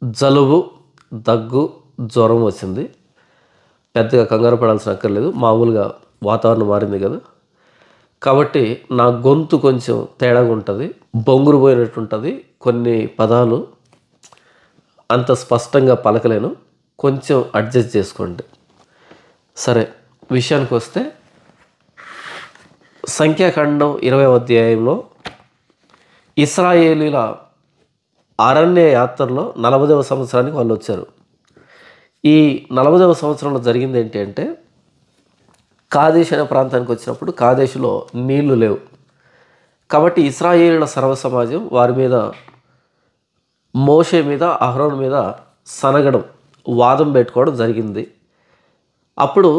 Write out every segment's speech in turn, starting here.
జలుబు, దగ్గు, జ్వరం వచ్చింది. పెద్దగా కంగారు పడాల్సిన అక్కర్లేదు. మామూలుగా వాతావరణం మారింది కదా, కాబట్టి నా గొంతు కొంచెం తేడాగా ఉంటుంది, బొంగురు పోయినట్టు ఉంటుంది. కొన్ని పదాలు అంత స్పష్టంగా పలకలేను, కొంచెం అడ్జస్ట్ చేసుకోండి. సరే, విషయానికి వస్తే సంఖ్యాకాండం 20వ అధ్యాయంలో ఇశ్రాయేలీల అరణ్య యాత్రలో 40వ సంవత్సరానికి వాళ్ళు వచ్చారు. ఈ 40వ సంవత్సరంలో జరిగింది ఏంటి అంటే, కాదేశ్ అనే ప్రాంతానికి వచ్చినప్పుడు కాదేశులో నీళ్లు లేవు. కాబట్టి ఇశ్రాయేలీల సర్వ సమాజం వారి మీద, మోషే మీద, అహరోను మీద సనగడం, వాదం పెట్టుకోవడం జరిగింది. అప్పుడు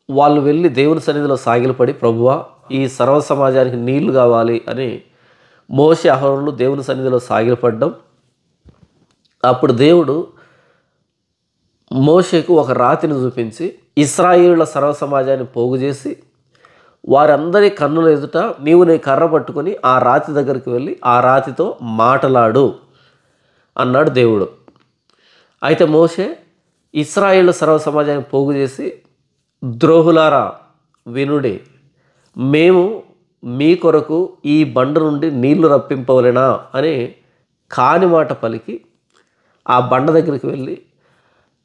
వాళ్ళు వెళ్ళి దేవుని సన్నిధిలో సాగిలపడి, ప్రభువా ఈ సర్వ సమాజానికి నీళ్లు కావాలి అని మోషే, అహరోనులు దేవుని సన్నిధిలో సాగిలపడ్డం. అప్పుడు దేవుడు మోషేకు ఒక రాతిని చూపించి ఇశ్రాయేలుల సర్వ సమాజాన్ని పోగు చేసి వారందరి కన్నుల ఎదుట నీవు నీ కర్ర పట్టుకొని ఆ రాతి దగ్గరికి వెళ్ళి ఆ రాతితో మాటలాడు అన్నాడు దేవుడు. అయితే మోషే ఇశ్రాయేలు సర్వ సమాజాన్ని పోగు చేసి, ద్రోహులారా వినుడి, మేము మీ కొరకు ఈ బండ నుండి నీళ్లు రప్పింపవలెనా అని కాని మాట పలికి ఆ బండ దగ్గరికి వెళ్ళి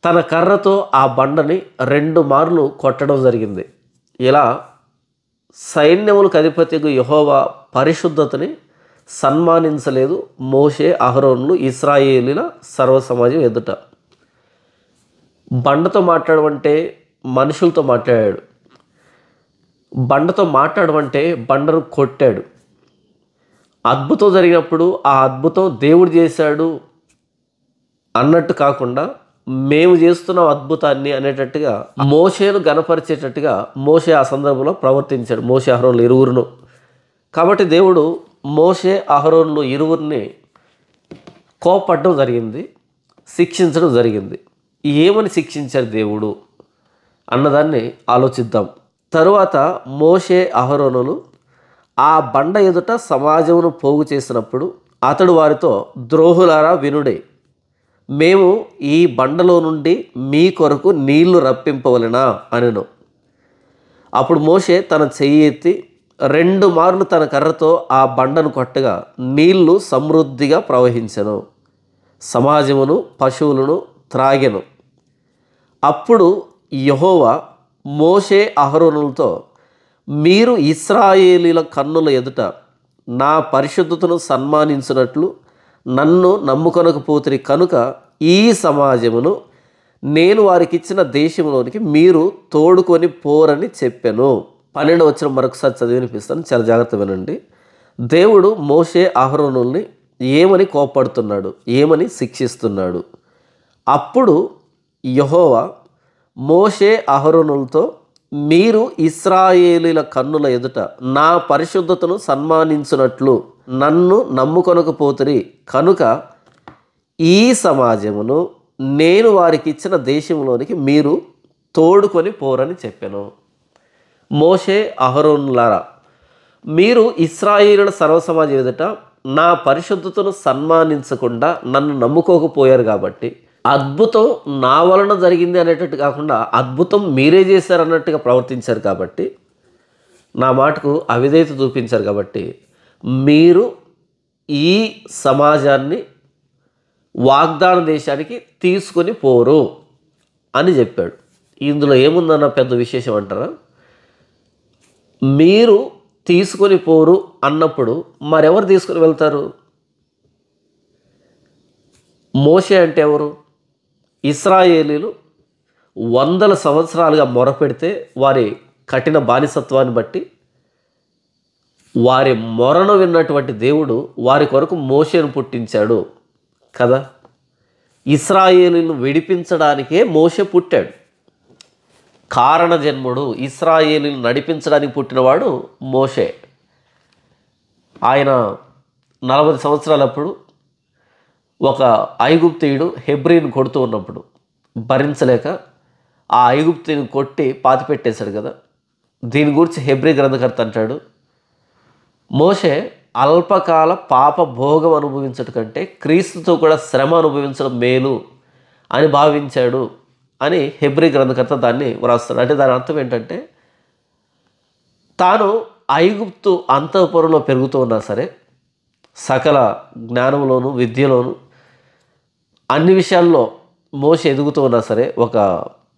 తన కర్రతో ఆ బండని 2 మార్లు కొట్టడం జరిగింది. ఇలా సైన్యములకు అధిపతిగా యెహోవా పరిశుద్ధతని సన్మానించలేదు మోషే, అహరోనులు ఇశ్రాయేలీల సర్వ సమాజం ఎదుట. బండతో మాట్లాడమంటే మనుషులతో మాట్లాడాడు, బండతో మాట్లాడమంటే బండను కొట్టాడు. అద్భుతం జరిగినప్పుడు ఆ అద్భుతం దేవుడు చేశాడు అన్నట్టు కాకుండా మేము చేస్తున్నాం అద్భుతాన్ని అనేటట్టుగా మోషేను గణపరిచేటట్టుగా మోషే ఆ సందర్భంలో ప్రవర్తించాడు, మోషే అహరోనులు ఇరువురును. కాబట్టి దేవుడు మోషే, అహరోనులు ఇరువురిని కోపడడం జరిగింది, శిక్షించడం జరిగింది. ఏమని శిక్షించారు దేవుడు అన్నదాన్ని ఆలోచిద్దాం. తరువాత మోషే, అహరోనులు ఆ బండ ఎదుట సమాజమును పోగు చేసినప్పుడు అతడు వారితో, ద్రోహులారా వినుడే, మేము ఈ బండలో నుండి మీ కొరకు నీళ్లు రప్పింపవలెనా అనెను. అప్పుడు మోషే తన చెయ్యి ఎత్తి 2 మార్లు తన కర్రతో ఆ బండను కొట్టగా నీళ్లు సమృద్ధిగా ప్రవహించెను, సమాజమును పశువులను త్రాగెను. అప్పుడు యెహోవా మోషే, అహరోనులతో, మీరు ఇశ్రాయేలీల కన్నుల ఎదుట నా పరిశుద్ధతను సన్మానించినట్లు నన్ను నమ్ముకొనకపోతిరి కనుక ఈ సమాజమును నేను వారికిచ్చిన దేశంలోనికి మీరు తోడుకొని పోరని చెప్పాను. 12వ వచనం మరొకసారి చదివి వినిపిస్తాను, చాలా జాగ్రత్త వినండి. దేవుడు మోషే, అహరోనుల్ని ఏమని కోపడుతున్నాడు, ఏమని శిక్షిస్తున్నాడు? అప్పుడు యెహోవా మోషే, అహరోనులతో, మీరు ఇశ్రాయేలీల కన్నుల ఎదుట నా పరిశుద్ధతను సన్మానించినట్లు నన్ను నమ్ముకొనకపోతిరి కనుక ఈ సమాజమును నేను వారికి ఇచ్చిన దేశంలోనికి మీరు తోడుకొని పోరని చెప్పాను. మోషే, అహరోనులారా, మీరు ఇశ్రాయేలుల సర్వసమాజం ఎదుట నా పరిశుద్ధతను సన్మానించకుండా నన్ను నమ్ముకోకపోయారు కాబట్టి, అద్భుతం నా వలన జరిగింది అనేటట్టు కాకుండా అద్భుతం మీరే చేశారు అన్నట్టుగా ప్రవర్తించారు కాబట్టి, నా మాటకు అవిధేయత చూపించారు కాబట్టి మీరు ఈ సమాజాన్ని వాగ్దాన దేశానికి తీసుకొని పోరు అని చెప్పాడు. ఇందులో ఏముందన్న పెద్ద విశేషం అంటారా? మీరు తీసుకొని పోరు అన్నప్పుడు మరెవరు తీసుకొని వెళ్తారు? మోషే అంటే ఎవరు? ఇశ్రాయేలీలు 100 సంవత్సరాలుగా మొరపెడితే వారి కఠిన బానిసత్వాన్ని బట్టి వారి మొరను విన్నటువంటి దేవుడు వారి కొరకు మోషేను పుట్టించాడు కదా. ఇశ్రాయేలీలను విడిపించడానికే మోషే పుట్టాడు. కారణ జన్ముడు, ఇశ్రాయేలీలను నడిపించడానికి పుట్టినవాడు మోషే. ఆయన 40 సంవత్సరాలప్పుడు ఒక ఐగుప్తీయుడు హెబ్రీని కొడుతూ ఉన్నప్పుడు భరించలేక ఆ ఐగుప్తీని కొట్టి పాతిపెట్టేశాడు కదా. దీని గురించి హెబ్రీ గ్రంథకర్త అంటాడు, మోషే అల్పకాల పాప భోగం అనుభవించడం కంటే క్రీస్తుతో కూడా శ్రమ అనుభవించడం మేలు అని భావించాడు అని హెబ్రీ గ్రంథకర్త దాన్ని వ్రాస్తాడు. అంటే దాని అర్థం ఏంటంటే, తాను ఐగుప్తు అంతఃపురంలో పెరుగుతూ ఉన్నా సరే, సకల జ్ఞానంలోను విద్యలోను అన్ని విషయాల్లో మోషే ఎదుగుతూ ఉన్నా సరే, ఒక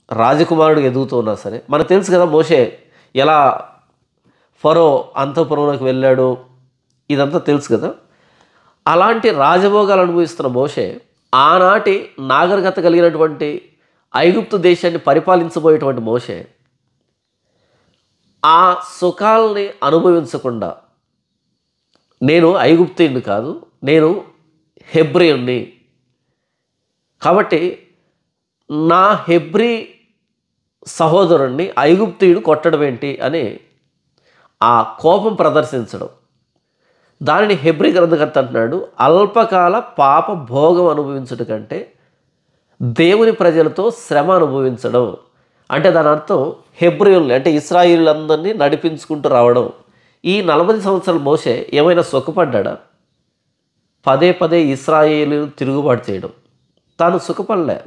రాజకుమారుడు ఎదుగుతూ ఉన్నా సరే, మనకు తెలుసు కదా మోషే ఎలా ఫరో అంతఃపురంలోకి వెళ్ళాడు, ఇదంతా తెలుసు కదా. అలాంటి రాజభోగాలు అనుభవిస్తున్న మోషే ఆనాటి నాగరికత కలిగినటువంటి ఐగుప్తు దేశాన్ని పరిపాలించబోయేటువంటి మోషే ఆ సుఖాలని అనుభవించకుండా, నేను ఐగుప్తీయుడిని కాదు, నేను హెబ్రీయుణ్ణి, కాబట్టి నా హెబ్రీ సహోదరుణ్ణి ఐగుప్తీయుడు కొట్టడం ఏంటి అని ఆ కోపం ప్రదర్శించడం, దానిని హెబ్రీ గ్రంథకర్త అంటున్నాడు అల్పకాల పాప భోగం అనుభవించడం కంటే దేవుని ప్రజలతో శ్రమ అనుభవించడం. అంటే దాని అర్థం హెబ్రీయుల్ని అంటే ఇశ్రాయేలులందరినీ నడిపించుకుంటూ రావడం. ఈ 40 సంవత్సరాలు మోషే ఏమైనా సుఖపడ్డా? పదే పదే ఇశ్రాయేలు తిరుగుబాటు చేయడం, తాను సుఖపడలే.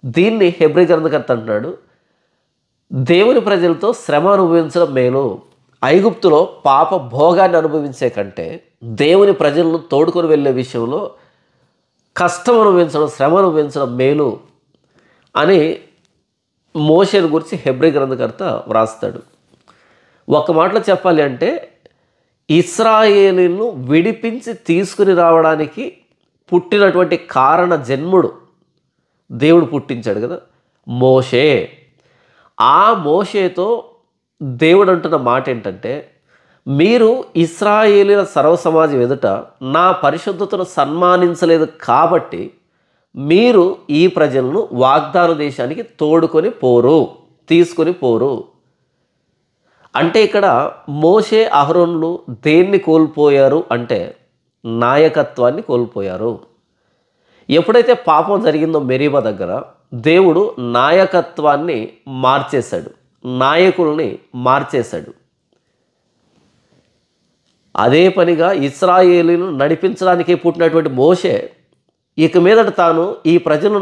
దీన్ని హెబ్రీ గ్రంథకర్త అంటున్నాడు దేవుని ప్రజలతో శ్రమ అనుభవించడం మేలు. ఐగుప్తులో పాప భోగాన్ని అనుభవించే కంటే దేవుని ప్రజలను తోడుకొని వెళ్ళే విషయంలో కష్టం అనుభవించడం, శ్రమ అనుభవించడం మేలు అని మోషేను గురించి హెబ్రీ గ్రంథకర్త వ్రాస్తాడు. ఒక మాటలో చెప్పాలి అంటే, ఇశ్రాయేలును విడిపించి తీసుకుని రావడానికి పుట్టినటువంటి కారణ జన్ముడు దేవుడు పుట్టించాడు కదా మోషే. ఆ మోషేతో దేవుడు అంటున్న మాట ఏంటంటే, మీరు ఇశ్రాయేలీల సర్వసమాజం ఎదుట నా పరిశుద్ధతను సన్మానించలేదు కాబట్టి మీరు ఈ ప్రజలను వాగ్దాన దేశానికి తోడుకొని పోరు, తీసుకొని పోరు. అంటే ఇక్కడ మోషే అహరోనులు దేన్ని కోల్పోయారు అంటే నాయకత్వాన్ని కోల్పోయారు. ఎప్పుడైతే పాపం జరిగిందో మెరీబా దగ్గర, దేవుడు నాయకత్వాన్ని మార్చేశాడు, నాయకుల్ని మార్చేశాడు. అదే పనిగా ఇశ్రాయేలును నడిపించడానికి పుట్టినటువంటి మోషే ఇక మీదట తాను ఈ ప్రజలను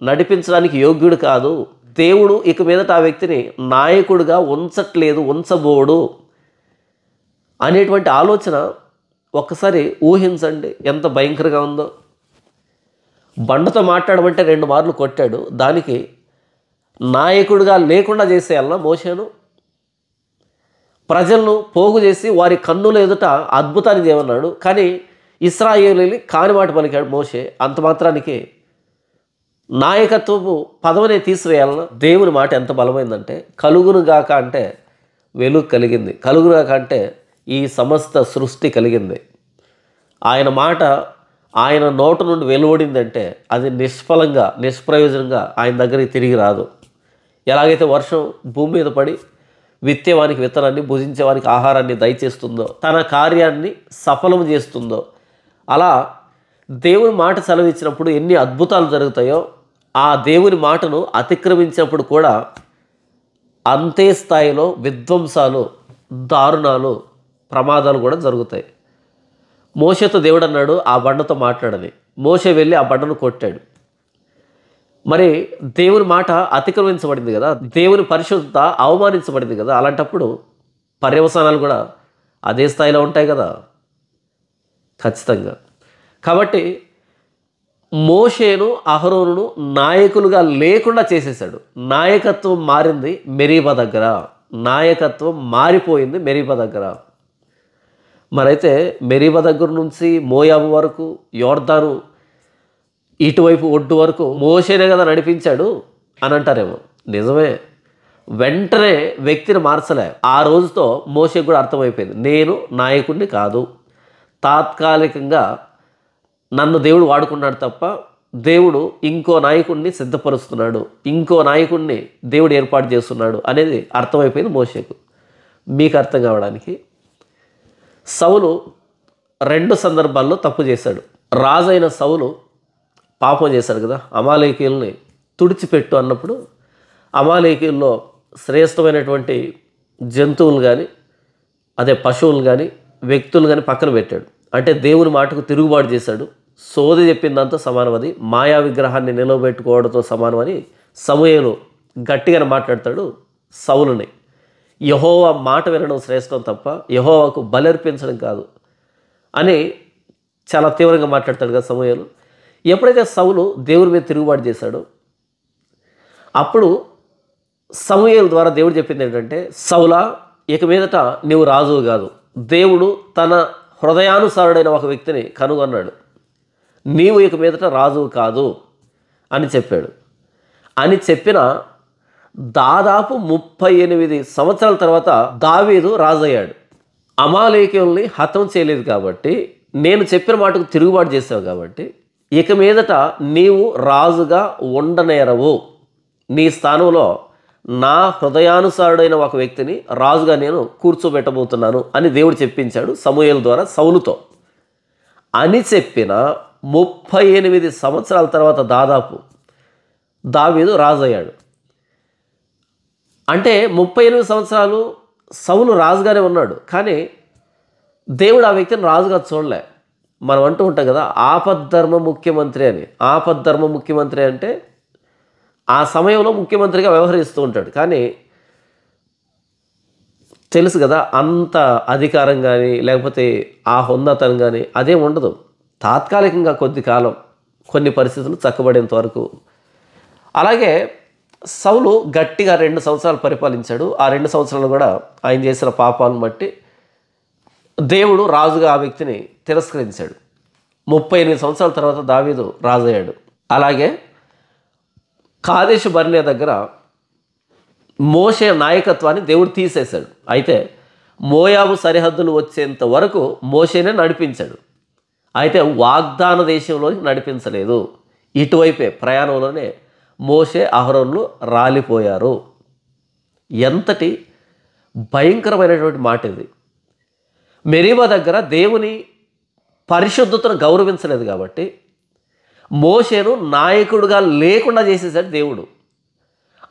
నడిపించడానికి యోగ్యుడు కాదు, దేవుడు ఇక మీదట ఆ వ్యక్తిని నాయకుడిగా ఉంచట్లేదు, ఉంచబోడు అనేటువంటి ఆలోచన ఒక్కసారి ఊహించండి ఎంత భయంకరంగా ఉందో. బండతో మాట్లాడమంటే 2 మార్లు కొట్టాడు, దానికి నాయకుడిగా లేకుండా చేసేయాలన్నా మోషేను? ప్రజలను పోగు చేసి వారి కన్నుల ఎదుట అద్భుతాన్ని చేయమన్నాడు, కానీ ఇశ్రాయేలీని కాని మాట పలికాడు మోషే. అంత మాత్రానికి నాయకత్వపు పదవిని తీసివేయాలన్నా? దేవుని మాట ఎంత బలమైందంటే, కలుగునుగాక అంటే వెలుగు కలిగింది, కలుగునుగాక అంటే ఈ సమస్త సృష్టి కలిగింది. ఆయన మాట ఆయన నోటు నుండి వెలువడిందంటే అది నిష్ఫలంగా, నిష్ప్రయోజనంగా ఆయన దగ్గరికి తిరిగి రాదు. ఎలాగైతే వర్షం భూమి మీద పడి విత్తేవానికి విత్తనాన్ని, భుజించేవానికి ఆహారాన్ని దయచేస్తుందో, తన కార్యాన్ని సఫలం చేస్తుందో, అలా దేవుని మాట సెలవిచ్చినప్పుడు ఎన్ని అద్భుతాలు జరుగుతాయో, ఆ దేవుని మాటను అతిక్రమించినప్పుడు కూడా అంతే స్థాయిలో విధ్వంసాలు, దారుణాలు, ప్రమాదాలు కూడా జరుగుతాయి. మోషేతో దేవుడు అన్నాడు ఆ బండతో మాట్లాడని. మోషే వెళ్ళి ఆ బండను కొట్టాడు. మరి దేవుని మాట అతిక్రమించబడింది కదా, దేవుని పరిశుద్ధత అవమానించబడింది కదా, అలాంటప్పుడు పర్యవసానాలు కూడా అదే స్థాయిలో ఉంటాయి కదా ఖచ్చితంగా. కాబట్టి మోషేను అహరోనును నాయకులుగా లేకుండా చేసేసాడు. నాయకత్వం మారింది మెరీబా దగ్గర, నాయకత్వం మారిపోయింది మెరీబా దగ్గర. మరైతే మెరీబా దగ్గర నుంచి మోయాబు వరకు, యోర్దాను ఇటువైపు ఒడ్డు వరకు మోషేనే కదా నడిపించాడు అని అంటారేమో. నిజమే, వెంటనే వ్యక్తిని మార్చలే. ఆ రోజుతో మోషేకు కూడా అర్థమైపోయింది, నేను నాయకుడిని కాదు, తాత్కాలికంగా నన్ను దేవుడు వాడుకున్నాడు తప్ప దేవుడు ఇంకో నాయకుడిని సిద్ధపరుస్తున్నాడు, ఇంకో నాయకుడిని దేవుడు ఏర్పాటు చేస్తున్నాడు అనేది అర్థమైపోయింది మోషేకు. మీకు అర్థం కావడానికి, సౌలు 2 సందర్భాల్లో తప్పు చేశాడు. రాజైన సౌలు పాపం చేశాడు కదా, అమాలేకీయుల్ని తుడిచిపెట్టు అన్నప్పుడు అమాలేకీయుల్లో శ్రేష్టమైనటువంటి జంతువులు కానీ, అదే పశువులు కానీ వ్యక్తులు కానీ పక్కన పెట్టాడు. అంటే దేవుని మాటకు తిరుగుబాటు చేశాడు. సోది చెప్పిందంతా సమానం, అది మాయా విగ్రహాన్ని నిలవబెట్టుకోవడంతో సమానం అని సమూయేలు గట్టిగానే మాట్లాడతాడు సౌలుని. యెహోవా మాట వినడం శ్రేష్టం తప్ప యెహోవాకు బలర్పించడం కాదు అని చాలా తీవ్రంగా మాట్లాడతాడు కదా సమూయేలు. ఎప్పుడైతే సౌలు దేవుని మీద తిరుగుబాటు చేశాడో అప్పుడు సమూయేలు ద్వారా దేవుడు చెప్పింది ఏంటంటే, సౌలా, ఇక మీదట నీవు రాజువు కాదు, దేవుడు తన హృదయానుసారుడైన ఒక వ్యక్తిని కనుగొన్నాడు, నీవు ఇక మీదట రాజువు కాదు అని చెప్పాడు. అని చెప్పిన దాదాపు 38 సంవత్సరాల తర్వాత దావీదు రాజు అయ్యాడు. అమాలేకీయుల్ని హతం చేయలేదు కాబట్టి, నేను చెప్పిన మాటకు తిరుగుబాటు చేసావు కాబట్టి ఇక మీదట నీవు రాజుగా ఉండనేరవు, నీ స్థానంలో నా హృదయానుసారుడైన ఒక వ్యక్తిని రాజుగా నేను కూర్చోబెట్టబోతున్నాను అని దేవుడు చెప్పించాడు సమూయేలు ద్వారా సౌలుతో. అని చెప్పిన 38 సంవత్సరాల తర్వాత దాదాపు దావీదు రాజు అయ్యాడు. అంటే 38 సంవత్సరాలు సౌలు రాజుగానే ఉన్నాడు, కానీ దేవుడు ఆ వ్యక్తిని రాజుగా చూడలే. మనం అంటూ ఉంటాం కదా, ఆపద్ధర్మ ముఖ్యమంత్రి అని. ఆపద్ధర్మ ముఖ్యమంత్రి అంటే ఆ సమయంలో ముఖ్యమంత్రిగా వ్యవహరిస్తూ ఉంటాడు, కానీ తెలుసు కదా అంత అధికారం కానీ లేకపోతే ఆ హోందాతనం కానీ అదేం ఉండదు. తాత్కాలికంగా కొద్ది కాలం కొన్ని పరిస్థితులు చక్కబడేంత వరకు. అలాగే సౌలు గట్టిగా 2 సంవత్సరాలు పరిపాలించాడు. ఆ 2 సంవత్సరాలు కూడా ఆయన చేసిన పాపాలను బట్టి దేవుడు రాజుగా ఆ వ్యక్తిని తిరస్కరించాడు. 38 సంవత్సరాల తర్వాత దావీదు రాజు అయ్యాడు. అలాగే కాదేషు బర్నే దగ్గర మోషే నాయకత్వాన్ని దేవుడు తీసేశాడు. అయితే మోయాబు సరిహద్దులు వచ్చేంత వరకు మోషేనే నడిపించాడు. అయితే వాగ్దాన దేశంలోకి నడిపించలేదు. ఇటువైపే ప్రయాణంలోనే మోషే అహరోన్లు రాలిపోయారు. ఎంతటి భయంకరమైనటువంటి మాట ఇది. మెరీబా దగ్గర దేవుని పరిశుద్ధతను గౌరవించలేదు కాబట్టి మోషేను నాయకుడుగా లేకుండా చేసేసాడు దేవుడు.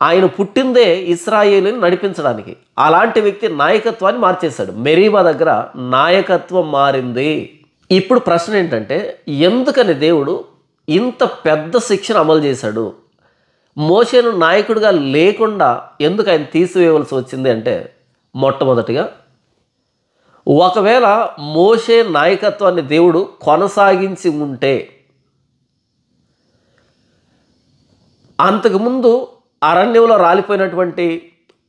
ఆయన పుట్టిందే ఇశ్రాయేలుని నడిపించడానికి. అలాంటి వ్యక్తి నాయకత్వాన్ని మార్చేశాడు. మెరీబా దగ్గర నాయకత్వం మారింది. ఇప్పుడు ప్రశ్న ఏంటంటే, ఎందుకని దేవుడు ఇంత పెద్ద శిక్షను అమలు చేశాడు? మోషేను నాయకుడిగా లేకుండా ఎందుకు ఆయన తీసివేయవలసి వచ్చింది అంటే, మొట్టమొదటిగా ఒకవేళ మోషే నాయకత్వాన్ని దేవుడు కొనసాగించి ఉంటే అంతకుముందు అరణ్యంలో రాలిపోయినటువంటి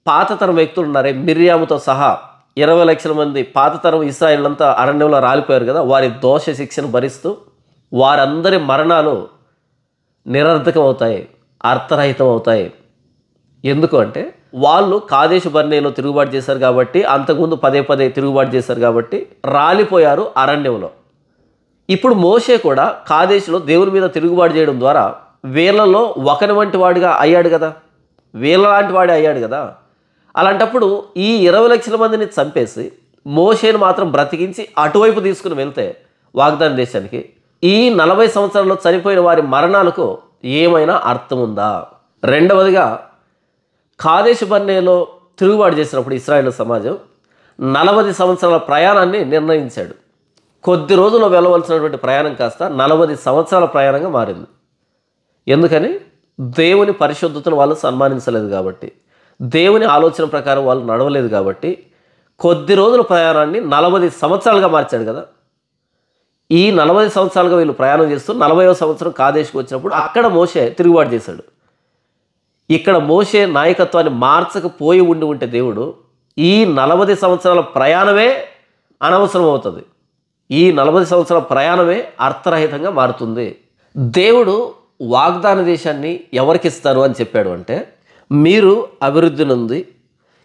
పాతతరం వ్యక్తులు ఉన్నారే, మిర్యాముతో సహా 20 లక్షల మంది పాతతరం ఇశ్రాయేలంతా అరణ్యంలో రాలిపోయారు కదా, వారి దోష శిక్షను భరిస్తూ వారందరి మరణాలు నిరర్థకం అవుతాయి, అర్థరహితం అవుతాయి. ఎందుకు అంటే వాళ్ళు కాదేశు బర్నేలో తిరుగుబాటు చేశారు కాబట్టి, అంతకుముందు పదే పదే తిరుగుబాటు చేశారు కాబట్టి రాలిపోయారు అరణ్యంలో. ఇప్పుడు మోషే కూడా కాదేశులో దేవుని మీద తిరుగుబాటు చేయడం ద్వారా వీళ్ళలో ఒకని వంటి వాడిగా అయ్యాడు కదా, వీళ్ళ లాంటి వాడే అయ్యాడు కదా. అలాంటప్పుడు ఈ 20 లక్షల మందిని చంపేసి మోషేను మాత్రం బ్రతికించి అటువైపు తీసుకుని వెళ్తే వాగ్దాన దేశానికి, ఈ 40 సంవత్సరాల్లో చనిపోయిన వారి మరణాలకు ఏమైనా అర్థం ఉందా? రెండవదిగా కాదేశు బర్నేలో తిరుగుబాటు చేసినప్పుడు ఇశ్రాయేలు సమాజం 40 సంవత్సరాల ప్రయాణాన్ని నిర్ణయించాడు. కొద్ది రోజుల్లో వెళ్ళవలసినటువంటి ప్రయాణం కాస్త 40 సంవత్సరాల ప్రయాణంగా మారింది. ఎందుకని? దేవుని పరిశుద్ధతను వాళ్ళు సన్మానించలేదు కాబట్టి, దేవుని ఆలోచన ప్రకారం వాళ్ళు నడవలేదు కాబట్టి కొద్ది రోజుల ప్రయాణాన్ని 40 సంవత్సరాలుగా మార్చాడు కదా. ఈ 40 సంవత్సరాలుగా వీళ్ళు ప్రయాణం చేస్తూ 40వ సంవత్సరం కాదేశుకు వచ్చినప్పుడు అక్కడ మోషే తిరుగుబాటు చేశాడు. ఇక్కడ మోషే నాయకత్వాన్ని మార్చకపోయి ఉంటే దేవుడు ఈ 40 సంవత్సరాల ప్రయాణమే అనవసరం అవుతుంది. ఈ 40 సంవత్సరాల ప్రయాణమే అర్థరహితంగా మారుతుంది. దేవుడు వాగ్దాన దేశాన్ని ఎవరికి ఇస్తారు అని చెప్పాడు అంటే, మీరు అభివృద్ధి నొంది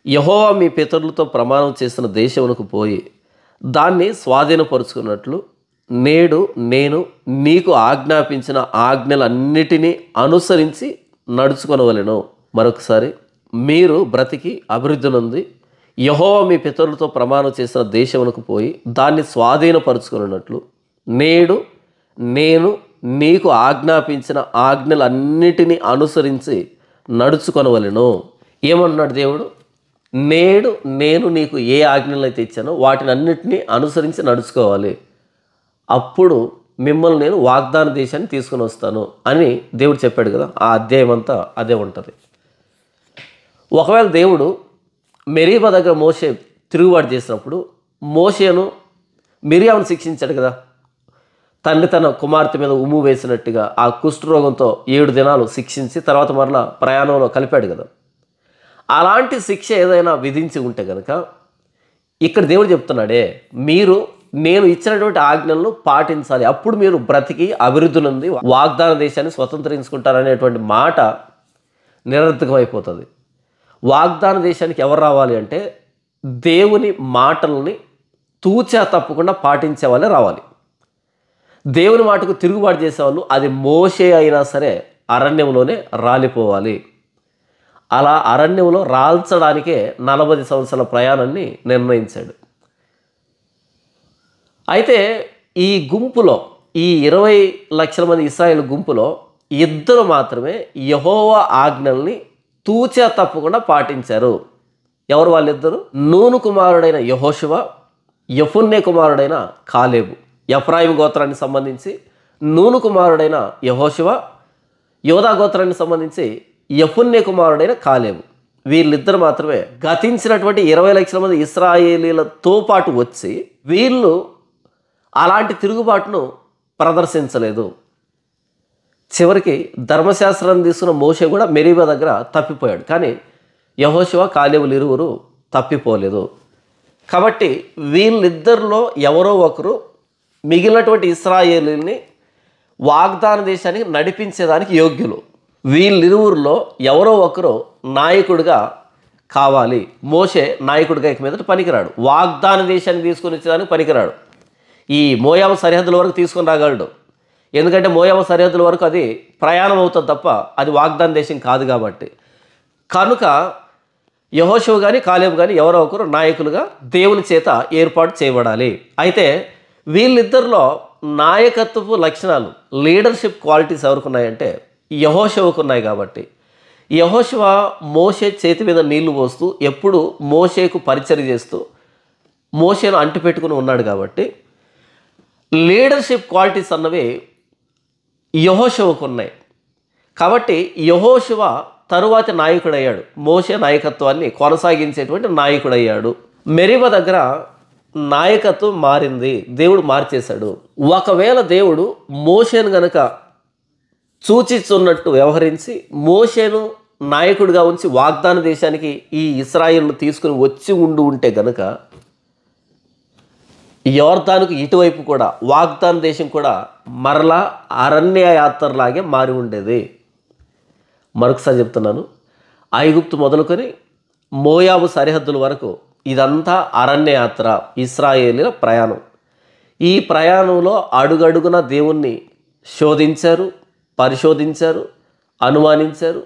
యెహోవా మీ పితరులతో ప్రమాణం చేసిన దేశమునకు పోయి దాన్ని స్వాధీనపరుచుకున్నట్లు నేడు నేను నీకు ఆజ్ఞాపించిన ఆజ్ఞలన్నిటినీ అనుసరించి నడుచుకొనవలెను. మరొకసారి, మీరు బ్రతికి అభివృద్ధి నొంది యెహోవా మీ పితరులతో ప్రమాణం చేసిన దేశమునకు పోయి దాన్ని స్వాధీనపరుచుకున్నట్లు నేడు నేను నీకు ఆజ్ఞాపించిన ఆజ్ఞలన్నిటినీ అనుసరించి నడుచుకొనవలెను. ఏమన్నాడు దేవుడు? నేడు నేను నీకు ఏ ఆజ్ఞలు అయితే ఇచ్చానో వాటిని అన్నిటినీ అనుసరించి నడుచుకోవాలి, అప్పుడు మిమ్మల్ని నేను వాగ్దాన దేశాన్ని తీసుకుని వస్తాను అని దేవుడు చెప్పాడు కదా. ఆ అధ్యాయం అంతా అదే ఉంటుంది. ఒకవేళ దేవుడు మెరీబా దగ్గర మోషే తిరుగుబాటు చేసినప్పుడు మోషేను మిరియామును శిక్షించాడు కదా. తండ్రి తన కుమార్తె మీద ఉమ్ము వేసినట్టుగా ఆ కుష్ఠరోగంతో 7 దినాలు శిక్షించి తర్వాత మరలా ప్రయాణంలో కలిపాడు కదా. అలాంటి శిక్ష ఏదైనా విధించి ఉంటే కనుక ఇక్కడ దేవుడు చెప్తున్నాడే, మీరు నేను ఇచ్చినటువంటి ఆజ్ఞలను పాటించాలి, అప్పుడు మీరు బ్రతికి అభివృద్ధి నుండి వాగ్దాన దేశాన్ని స్వతంత్రించుకుంటారనేటువంటి మాట నిరర్థకం అయిపోతుంది. వాగ్దాన దేశానికి ఎవరు రావాలి అంటే దేవుని మాటల్ని తూచా తప్పకుండా పాటించే వాళ్ళే రావాలి. దేవుని మాటకు తిరుగుబాటు చేసేవాళ్ళు, అది మోషే అయినా సరే అరణ్యంలోనే రాలిపోవాలి. అలా అరణ్యంలో రాల్చడానికే 40 సంవత్సరాల ప్రయాణాన్ని నిర్ణయించాడు. అయితే ఈ గుంపులో, ఈ 20 లక్షల మంది ఇశ్రాయేలు గుంపులో 2 మాత్రమే యెహోవా ఆజ్ఞల్ని తూచా తప్పకుండా పాటించారు. ఎవరు వాళ్ళిద్దరు? నూను కుమారుడైన యెహోషువ, యెఫున్నె కుమారుడైన కాలేబు. ఎఫ్రాయిము గోత్రానికి సంబంధించి నూను కుమారుడైన యెహోషువ, యోదా గోత్రానికి సంబంధించి యెఫున్నె కుమారుడైన కాలేబు. వీళ్ళిద్దరు మాత్రమే గతించినటువంటి 20 లక్షల మంది ఇశ్రాయేలీలతో పాటు వచ్చి వీళ్ళు అలాంటి తిరుగుబాటును ప్రదర్శించలేదు. చివరికి ధర్మశాస్త్రాన్ని తీసుకున్న మోషే కూడా మెరీబా దగ్గర తప్పిపోయాడు. కానీ యెహోషువ, కాలేబులు ఇరువురు తప్పిపోలేదు. కాబట్టి వీళ్ళిద్దరిలో ఎవరో ఒకరు మిగిలినటువంటి ఇశ్రాయేలీల్ని వాగ్దాన దేశానికి నడిపించేదానికి యోగ్యులు. వీళ్ళిరువురిలో ఎవరో ఒకరు నాయకుడిగా కావాలి. మోషే నాయకుడిగా ఇక మీదట పనికిరాడు, వాగ్దాన దేశాన్ని తీసుకొని వచ్చేదానికి పనికిరాడు. ఈ మోయాబు సరిహద్దుల వరకు తీసుకొని రాగలడు, ఎందుకంటే మోయాబు సరిహద్దుల వరకు అది ప్రయాణం అవుతుంది తప్ప అది వాగ్దాన దేశం కాదు కాబట్టి. కనుక యెహోషువ కానీ కాలేబు కానీ ఎవరో ఒకరు నాయకులుగా దేవుని చేత ఏర్పాటు చేయబడాలి. అయితే వీళ్ళిద్దరిలో నాయకత్వపు లక్షణాలు, లీడర్షిప్ క్వాలిటీస్ ఎవరికి ఉన్నాయంటే యెహోషువకు ఉన్నాయి. కాబట్టి యెహోషువ మోషే చేతి మీద నీళ్లు పోస్తూ ఎప్పుడు మోషేకు పరిచర్య చేస్తూ మోషేను అంటిపెట్టుకుని ఉన్నాడు. కాబట్టి లీడర్షిప్ క్వాలిటీస్ అన్నవి యెహోషువకు ఉన్నాయి. కాబట్టి యెహోషువ తరువాత నాయకుడయ్యాడు, మోషే నాయకత్వాన్ని కొనసాగించేటువంటి నాయకుడయ్యాడు. మెరీబా దగ్గర నాయకత్వం మారింది, దేవుడు మార్చేశాడు. ఒకవేళ దేవుడు మోషేను గనక సూచిస్తున్నట్టు వ్యవహరించి మోషేను నాయకుడిగా ఉంచి వాగ్దాన దేశానికి ఈ ఇశ్రాయేలును తీసుకుని వచ్చి ఉంటే గనక యోర్దానుకు ఇటువైపు కూడా వాగ్దాన దేశం కూడా మరలా అరణ్య యాత్రలాగే మారి ఉండేది. మరొకసారి చెప్తున్నాను, ఐగుప్తు మొదలుకొని మోయాబు సరిహద్దుల వరకు ఇదంతా అరణ్య యాత్ర, ఇశ్రాయేలీల ప్రయాణం. ఈ ప్రయాణంలో అడుగడుగున దేవుణ్ణి శోధించారు, పరిశోధించారు, అనుమానించారు.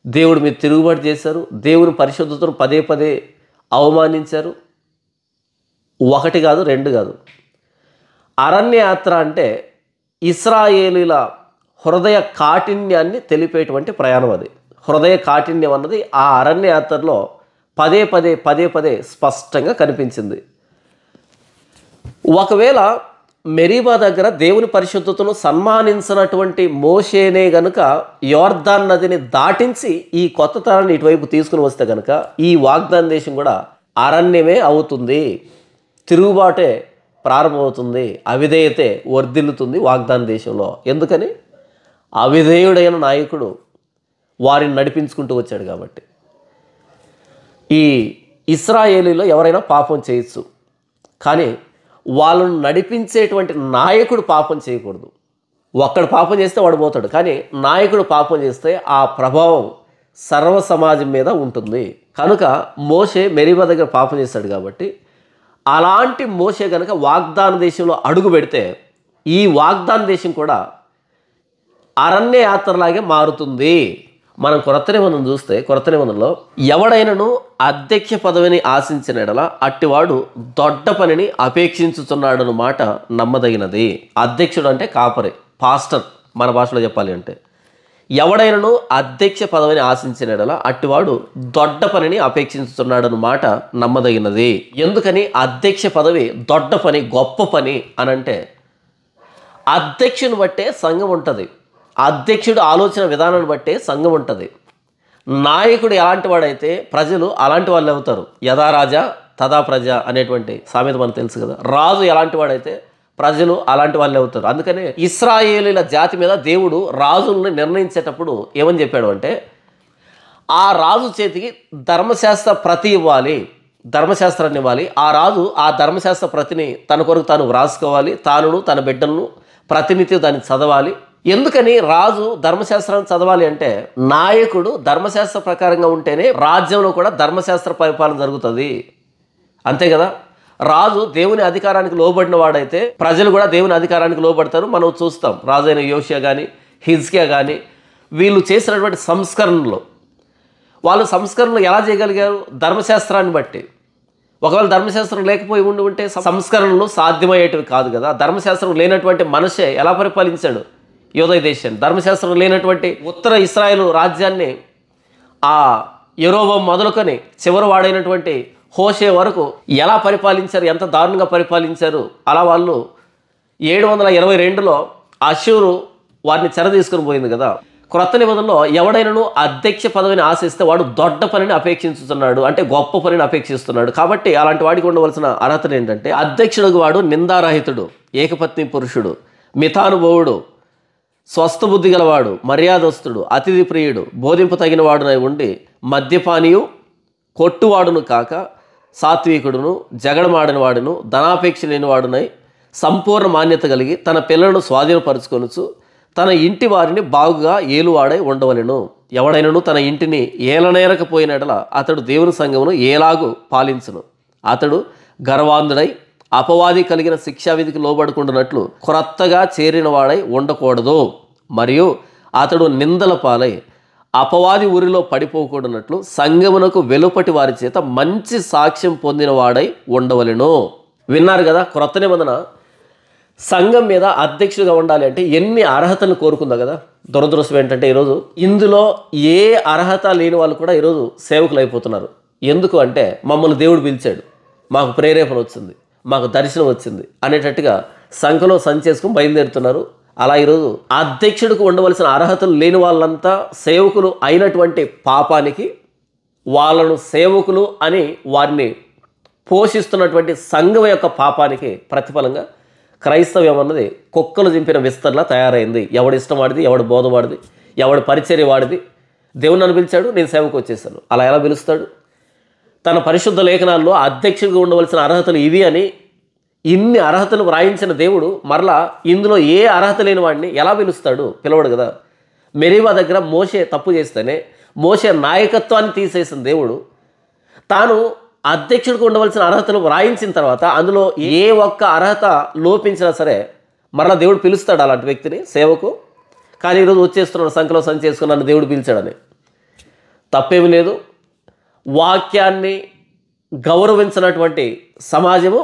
దేవుడు మీరు తిరుగుబాటు చేశారు, దేవుని పరిశుద్ధతను పదే పదే అవమానించారు. 1 కాదు 2 కాదు. అరణ్య యాత్ర అంటే ఇశ్రాయేలీల హృదయ కాఠిన్యాన్ని తెలిపేటువంటి ప్రయాణం. అది హృదయ కాఠిన్యం అన్నది ఆ అరణ్య యాత్రలో పదే పదే స్పష్టంగా కనిపించింది. ఒకవేళ మెరీబా దగ్గర దేవుని పరిశుద్ధతను సన్మానించినటువంటి మోషేనే గనుక యోర్దాన్ నదిని దాటించి ఈ కొత్త తరాన్ని ఇటువైపు తీసుకుని వస్తే కనుక ఈ వాగ్దాన దేశం కూడా అరణ్యమే అవుతుంది, తిరుగుబాటే ప్రారంభమవుతుంది, అవిధేయతే వర్ధిల్లుతుంది వాగ్దాన దేశంలో. ఎందుకని? అవిధేయుడైన నాయకుడు వారిని నడిపించుకుంటూ వచ్చాడు. కాబట్టి ఈ ఇశ్రాయేలీలో ఎవరైనా పాపం చేయొచ్చు, కానీ వాళ్ళను నడిపించేటువంటి నాయకుడు పాపం చేయకూడదు. ఒక్కడు పాపం చేస్తే వాడు పోతాడు, కానీ నాయకుడు పాపం చేస్తే ఆ ప్రభావం సర్వ సమాజం మీద ఉంటుంది. కనుక మోషే మెరీబా దగ్గర పాపం చేశాడు. కాబట్టి అలాంటి మోషే కనుక వాగ్దాన దేశంలో అడుగు పెడితే ఈ వాగ్దాన దేశం కూడా అరణ్య యాత్రలాగే మారుతుంది. మనం కొత్త నిబంధన చూస్తే కొత్త నిబంధనలో ఎవడైనను అధ్యక్ష పదవిని ఆశించిన ఎడల అట్టివాడు దొడ్డ పనిని అపేక్షించుతున్నాడన్న మాట నమ్మదగినది. అధ్యక్షుడు అంటే కాపరి, పాస్టర్ మన భాషలో చెప్పాలి అంటే. ఎవడైనను అధ్యక్ష పదవిని ఆశించిన యెడల అట్టివాడు దొడ్డ పనిని అపేక్షిస్తున్నాడన్నమాట నమ్మదగినది. ఎందుకని అధ్యక్ష పదవి దొడ్డ పని, గొప్ప పని అనంటే అధ్యక్షుని బట్టే సంఘం ఉంటుంది. అధ్యక్షుడు ఆలోచన విధానాన్ని బట్టే సంఘం ఉంటుంది. నాయకుడు ఎలాంటి వాడైతే ప్రజలు అలాంటి వాళ్ళు అవుతారు. యథా రాజా తదా ప్రజ అనేటువంటి సామెత మనకు తెలుసు కదా. రాజు ఎలాంటి వాడైతే ప్రజలు అలాంటి వాళ్ళే అవుతారు. అందుకనే ఇశ్రాయేలీల జాతి మీద దేవుడు రాజుల్ని నిర్ణయించేటప్పుడు ఏమని చెప్పాడు అంటే, ఆ రాజు చేతికి ధర్మశాస్త్ర ప్రతి ఇవ్వాలి, ధర్మశాస్త్రాన్ని ఇవ్వాలి. ఆ రాజు ఆ ధర్మశాస్త్ర ప్రతిని తన కొరకు తాను వ్రాసుకోవాలి. తానును తన బిడ్డలను ప్రతినిత్యం దాన్ని చదవాలి. ఎందుకని రాజు ధర్మశాస్త్రాన్ని చదవాలి అంటే, నాయకుడు ధర్మశాస్త్ర ప్రకారంగా ఉంటేనే రాజ్యంలో కూడా ధర్మశాస్త్ర పరిపాలన జరుగుతుంది. అంతే కదా. రాజు దేవుని అధికారానికి లోబడిన వాడైతే ప్రజలు కూడా దేవుని అధికారానికి లోబడతారు. మనం చూస్తాం రాజు అయిన యోషియా కానీ హిజ్కియా కానీ వీళ్ళు చేసినటువంటి సంస్కరణలు, వాళ్ళు సంస్కరణలు ఎలా చేయగలిగారు? ధర్మశాస్త్రాన్ని బట్టి. ఒకవేళ ధర్మశాస్త్రం లేకపోయి ఉంటే సంస్కరణలు సాధ్యమయ్యేటివి కాదు కదా. ధర్మశాస్త్రం లేనటువంటి మనిషే ఎలా పరిపాలించాడు యూదా దేశాన్ని? ధర్మశాస్త్రం లేనటువంటి ఉత్తర ఇశ్రాయేలు రాజ్యాన్ని ఆ యెరోబోము మొదలుకొని చివరి వాడైనటువంటి హోషే వరకు ఎలా పరిపాలించారు, ఎంత దారుణంగా పరిపాలించారు. అలా వాళ్ళు 722లో అష్షూరు వారిని చెర తీసుకుని పోయింది కదా. క్రొత్త నిబంధనలో ఎవడైనను అధ్యక్ష పదవిని ఆశిస్తే వాడు దొడ్డ పనిని అపేక్షిస్తున్నాడు, అంటే గొప్ప పనిని అపేక్షిస్తున్నాడు. కాబట్టి అలాంటి వాడికి ఉండవలసిన అర్హతలు ఏంటంటే, అధ్యక్షుడు వాడు నిందారహితుడు, ఏకపత్ని పురుషుడు, మితానుభవుడు, స్వస్థబుద్ధి గలవాడు, మర్యాదస్తుడు, అతిథి ప్రియుడు, బోధింపు తగిన వాడునై ఉండి మద్యపానీయు కొట్టువాడును కాక సాత్వికుడును, జగడమాడిన వాడును, ధనాపేక్ష లేని వాడునై సంపూర్ణ మాన్యత కలిగి తన పిల్లలను స్వాధీనపరుచుకొనుచు తన ఇంటి వారిని బాగుగా ఏలువాడై ఉండవలెను. ఎవడైనను తన ఇంటిని ఏలనేరకపోయినట్ల అతడు దేవుని సంఘమును ఏలాగు పాలించును. అతడు గర్వాంధుడై అపవాది కలిగిన శిక్షావిధికి లోబడుకుంటున్నట్లు క్రొత్తగా చేరిన వాడై ఉండకూడదు. మరియు అతడు నిందల పాలై అపవాది ఊరిలో పడిపోకూడనట్లు సంఘమునకు వెలుపటి వారి చేత మంచి సాక్ష్యం పొందిన వాడై ఉండవలెను. విన్నారు కదా, క్రొత్త నిబంధన సంఘం మీద అధ్యక్షుడిగా ఉండాలి అంటే ఎన్ని అర్హతలు కోరుకుందా కదా. దురదృష్టం ఏంటంటే ఈరోజు ఇందులో ఏ అర్హత లేని వాళ్ళు కూడా ఈరోజు సేవకులు అయిపోతున్నారు. ఎందుకు అంటే, మమ్మల్ని దేవుడు పిలిచాడు, మాకు ప్రేరేపణ వచ్చింది, మాకు దర్శనం వచ్చింది అనేటట్టుగా సంఘంలో సంచేసుకుని బయలుదేరుతున్నారు. అలా ఈరోజు అధ్యక్షుడికి ఉండవలసిన అర్హతలు లేని వాళ్ళంతా సేవకులు అయినటువంటి పాపానికి, వాళ్ళను సేవకులు అని వారిని పోషిస్తున్నటువంటి సంఘం యొక్క పాపానికి ప్రతిఫలంగా క్రైస్తవ్యం అన్నది కుక్కలు చింపిన విస్తరణ తయారైంది. ఎవడి ఇష్టం వాడిది, ఎవడి బోధ వాడిది, ఎవడి పరిచర్య వాడిది. దేవుడు నన్ను పిలిచాడు, నేను సేవకు వచ్చేసాను. అలా ఎలా పిలుస్తాడు? తన పరిశుద్ధ లేఖనాల్లో అధ్యక్షుడిగా ఉండవలసిన అర్హతలు ఇవి అని ఇన్ని అర్హతలు వ్రాయించిన దేవుడు మరలా ఇందులో ఏ అర్హత లేని వాడిని ఎలా పిలుస్తాడు? పిలవడు కదా. మెరీబా దగ్గర మోషే తప్పు చేస్తేనే మోషే నాయకత్వాన్ని తీసేసిన దేవుడు తాను అధ్యక్షుడికి ఉండవలసిన అర్హతలు వ్రాయించిన తర్వాత అందులో ఏ ఒక్క అర్హత లోపించినా సరే మరలా దేవుడు పిలుస్తాడు అలాంటి వ్యక్తిని సేవకు. కానీ ఈరోజు వచ్చేస్తున్నాడు సంఖ్యలో సంచేసుకుని నన్ను దేవుడు పిలిచాడని. తప్పేమీ లేదు. వాక్యాన్ని గౌరవించినటువంటి సమాజము,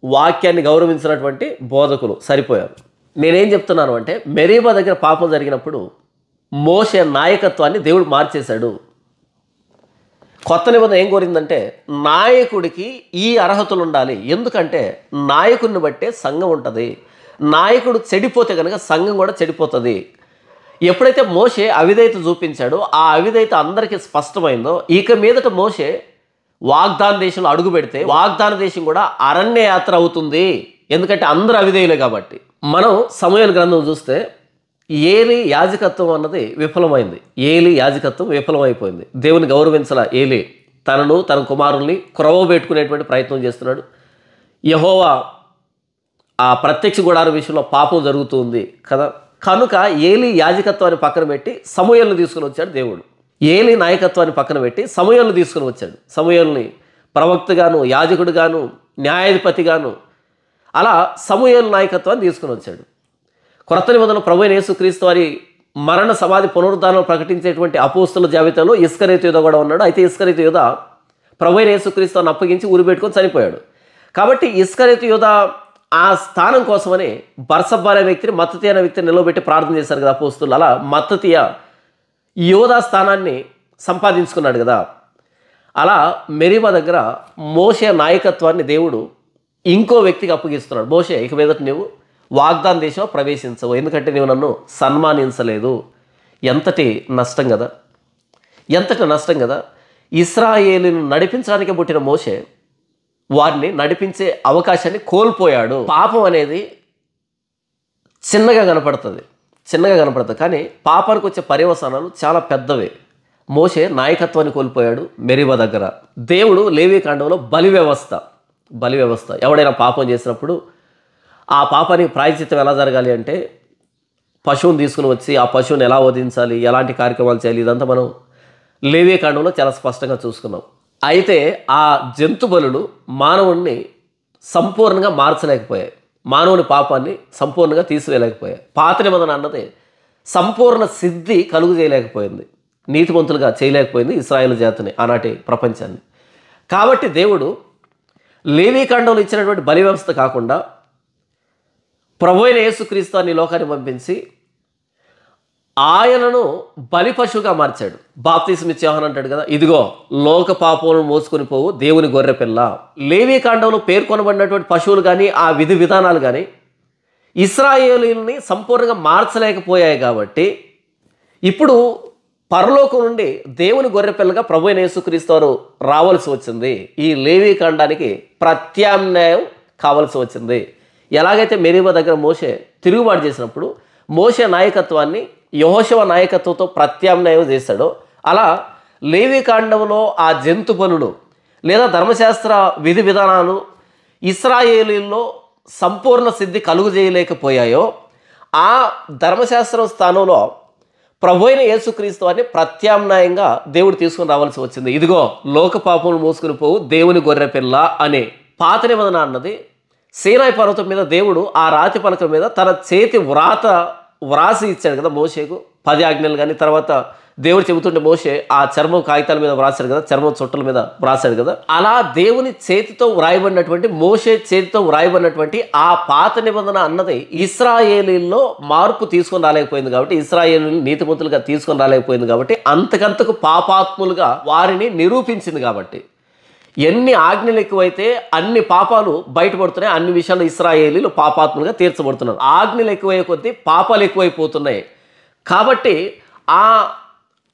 వాక్యాన్ని గౌరవించినటువంటి బోధకులు సరిపోయారు. నేనేం చెప్తున్నాను అంటే, మెరీబా దగ్గర పాపం జరిగినప్పుడు మోషే నాయకత్వాన్ని దేవుడు మార్చేశాడు. కొత్త నిబంధన ఏం కోరిందంటే, నాయకుడికి ఈ అర్హతలు ఉండాలి. ఎందుకంటే నాయకుడిని బట్టే సంఘం ఉంటుంది. నాయకుడు చెడిపోతే కనుక సంఘం కూడా చెడిపోతుంది. ఎప్పుడైతే మోషే అవిధేయత చూపించాడో, ఆ అవిధేయత అందరికీ స్పష్టమైందో, ఇక మీదట మోషే వాగ్దాన దేశంలో అడుగు పెడితే వాగ్దాన దేశం కూడా అరణ్య యాత్ర అవుతుంది. ఎందుకంటే అందరూ అవిధేయులే కాబట్టి. మనం సమూయేలు గ్రంథం చూస్తే ఏలీ యాజకత్వం అన్నది విఫలమైంది. ఏలీ యాజకత్వం విఫలమైపోయింది. దేవుని గౌరవించాల ఏలీ తనను తన కుమారుల్ని క్రొవబెట్టుకునేటువంటి ప్రయత్నం చేస్తున్నాడు. యెహోవా ఆ ప్రత్యక్ష గుడారం విషయంలో పాపం జరుగుతుంది కదా. కనుక ఏలీ యాజకత్వాన్ని పక్కన పెట్టి సమూయేలును తీసుకుని వచ్చాడు దేవుడు. ఏలీ నాయకత్వాన్ని పక్కన పెట్టి సమూయేలును తీసుకుని వచ్చాడు. సమూయేలుని ప్రవక్తగాను, యాజకుడిగాను, న్యాయాధిపతిగాను, అలా సమూయేలు నాయకత్వాన్ని తీసుకుని వచ్చాడు. క్రొత్త నిబంధనలో ప్రభువైన యేసుక్రీస్తు వారి మరణ సమాధి పునరుద్ధానం ప్రకటించేటువంటి అపోస్తుల జాబితాలో ఇస్కరియోతు యూదా కూడా ఉన్నాడు. అయితే ఇస్కరియోతు యూదా ప్రభువైన యేసుక్రీస్తు వారిని అప్పగించి ఉరి పెట్టుకొని చనిపోయాడు. కాబట్టి ఇస్కరియోతు యూదా ఆ స్థానం కోసమని బర్సబ్బా అనే వ్యక్తిని, మత్తతియ అనే వ్యక్తిని నిలవబెట్టి ప్రార్థన చేశారు కదా అపోస్తులు. అలా మత్తతియ యోధా స్థానాన్ని సంపాదించుకున్నాడు కదా. అలా మెరీబా దగ్గర మోషే నాయకత్వాన్ని దేవుడు ఇంకో వ్యక్తికి అప్పగిస్తున్నాడు. మోషే, ఇక మీదట నువ్వు వాగ్దాన దేశంలో ప్రవేశించవు, ఎందుకంటే నువ్వు నన్ను సన్మానించలేదు. ఎంతటి నష్టం కదా, ఎంతటి నష్టం కదా. ఇశ్రాయేలును నడిపించడానికి పుట్టిన మోషే వారిని నడిపించే అవకాశాన్ని కోల్పోయాడు. పాపం అనేది చిన్నగా కనపడుతుంది, కానీ పాపానికి వచ్చే పర్యవసానాలు చాలా పెద్దవి. మోషే నాయకత్వాన్ని కోల్పోయాడు మెరీబా దగ్గర. దేవుడు లేవీ కాండంలో బలి వ్యవస్థ ఎవడైనా పాపం చేసినప్పుడు ఆ పాపానికి ప్రాయశ్చిత్తం ఎలా జరగాలి అంటే, పశువుని తీసుకుని వచ్చి ఆ పశువుని ఎలా వధించాలి, ఎలాంటి కార్యక్రమాలు చేయాలి, ఇదంతా మనం లేవీ కాండంలో చాలా స్పష్టంగా చూసుకున్నాం. అయితే ఆ జంతు బలులు మానవుణ్ణి సంపూర్ణంగా మార్చలేకపోయాయి, మానవుని పాపాన్ని సంపూర్ణంగా తీసివేయలేకపోయాయి. పాత నిబంధన అన్నది సంపూర్ణ సిద్ధి కలుగు చేయలేకపోయింది, నీతిమంతులుగా చేయలేకపోయింది ఇశ్రాయేలు జాతిని, ఆనాటి ప్రపంచాన్ని. కాబట్టి దేవుడు లేవీ కాండంలో ఇచ్చినటువంటి బలి వ్యవస్థ కాకుండా ప్రభువైన యేసుక్రీస్తు అనే లోకాన్ని పంపించి ఆయనను బలి పశువుగా మార్చాడు. బాప్తిస్మ ఇచ్చే యోహాను అంటాడు కదా, ఇదిగో లోక పాపములను మోసుకొని పోవు దేవుని గొర్రె పిల్ల. లేవీ కాండంలో పేర్కొనబడినటువంటి పశువులు కానీ ఆ విధి విధానాలు కానీ ఇశ్రాయేలీయుల్ని సంపూర్ణంగా మార్చలేకపోయాయి. కాబట్టి ఇప్పుడు పరలోకం నుండి దేవుని గొర్రెపిల్లగా ప్రభువైన యేసుక్రీస్తు వారు రావాల్సి వచ్చింది. ఈ లేవీ కాండానికి ప్రత్యామ్నాయం కావాల్సి వచ్చింది. ఎలాగైతే మెరీబా దగ్గర మోషే తిరుగుబాటు చేసినప్పుడు మోషే నాయకత్వాన్ని యెహోషువ నాయకత్వంతో ప్రత్యామ్నాయం చేశాడో, అలా లేవీ కాండంలో ఆ జంతు బలులు లేదా ధర్మశాస్త్ర విధి విధానాలు ఇశ్రాయేలీల్లో సంపూర్ణ సిద్ధి కలుగు చేయలేకపోయాయో, ఆ ధర్మశాస్త్రం స్థానంలో ప్రభువైన యేసుక్రీస్తు వారిని ప్రత్యామ్నాయంగా దేవుడు తీసుకుని రావాల్సి వచ్చింది. ఇదిగో లోక పాపములు మోసుకుని పోవు దేవుని గొర్రె పిల్ల అనే పాత నిబంధన అన్నది సీనాయి పర్వతం మీద దేవుడు ఆ రాతి పలక మీద తన చేతి వ్రాసి ఇచ్చాడు కదా మోషేకు 10 ఆజ్ఞలు. కానీ తర్వాత దేవుడు చెబుతుంటే మోషే ఆ చర్మం కాగితాల మీద వ్రాసాడు కదా, చర్మం చుట్టల మీద వ్రాసాడు కదా. అలా దేవుని చేతితో వ్రాయబడినటువంటి, మోషే చేతితో వ్రాయబడినటువంటి ఆ పాత నిబంధన అన్నది ఇశ్రాయేలీల్లో మార్పు తీసుకొని రాలేకపోయింది. కాబట్టి ఇశ్రాయేలీని నీతిమంతులుగా తీసుకొని రాలేకపోయింది. కాబట్టి అంతకంతకు పాపాత్ములుగా వారిని నిరూపించింది. కాబట్టి ఎన్ని ఆజ్ఞలు ఎక్కువైతే అన్ని పాపాలు బయటపడుతున్నాయి, అన్ని విషయాల్లో ఇశ్రాయేలీలు పాపాత్ములుగా తీర్చబడుతున్నారు. ఆజ్ఞలు ఎక్కువయ్యే కొద్దీ పాపాలు ఎక్కువైపోతున్నాయి. కాబట్టి ఆ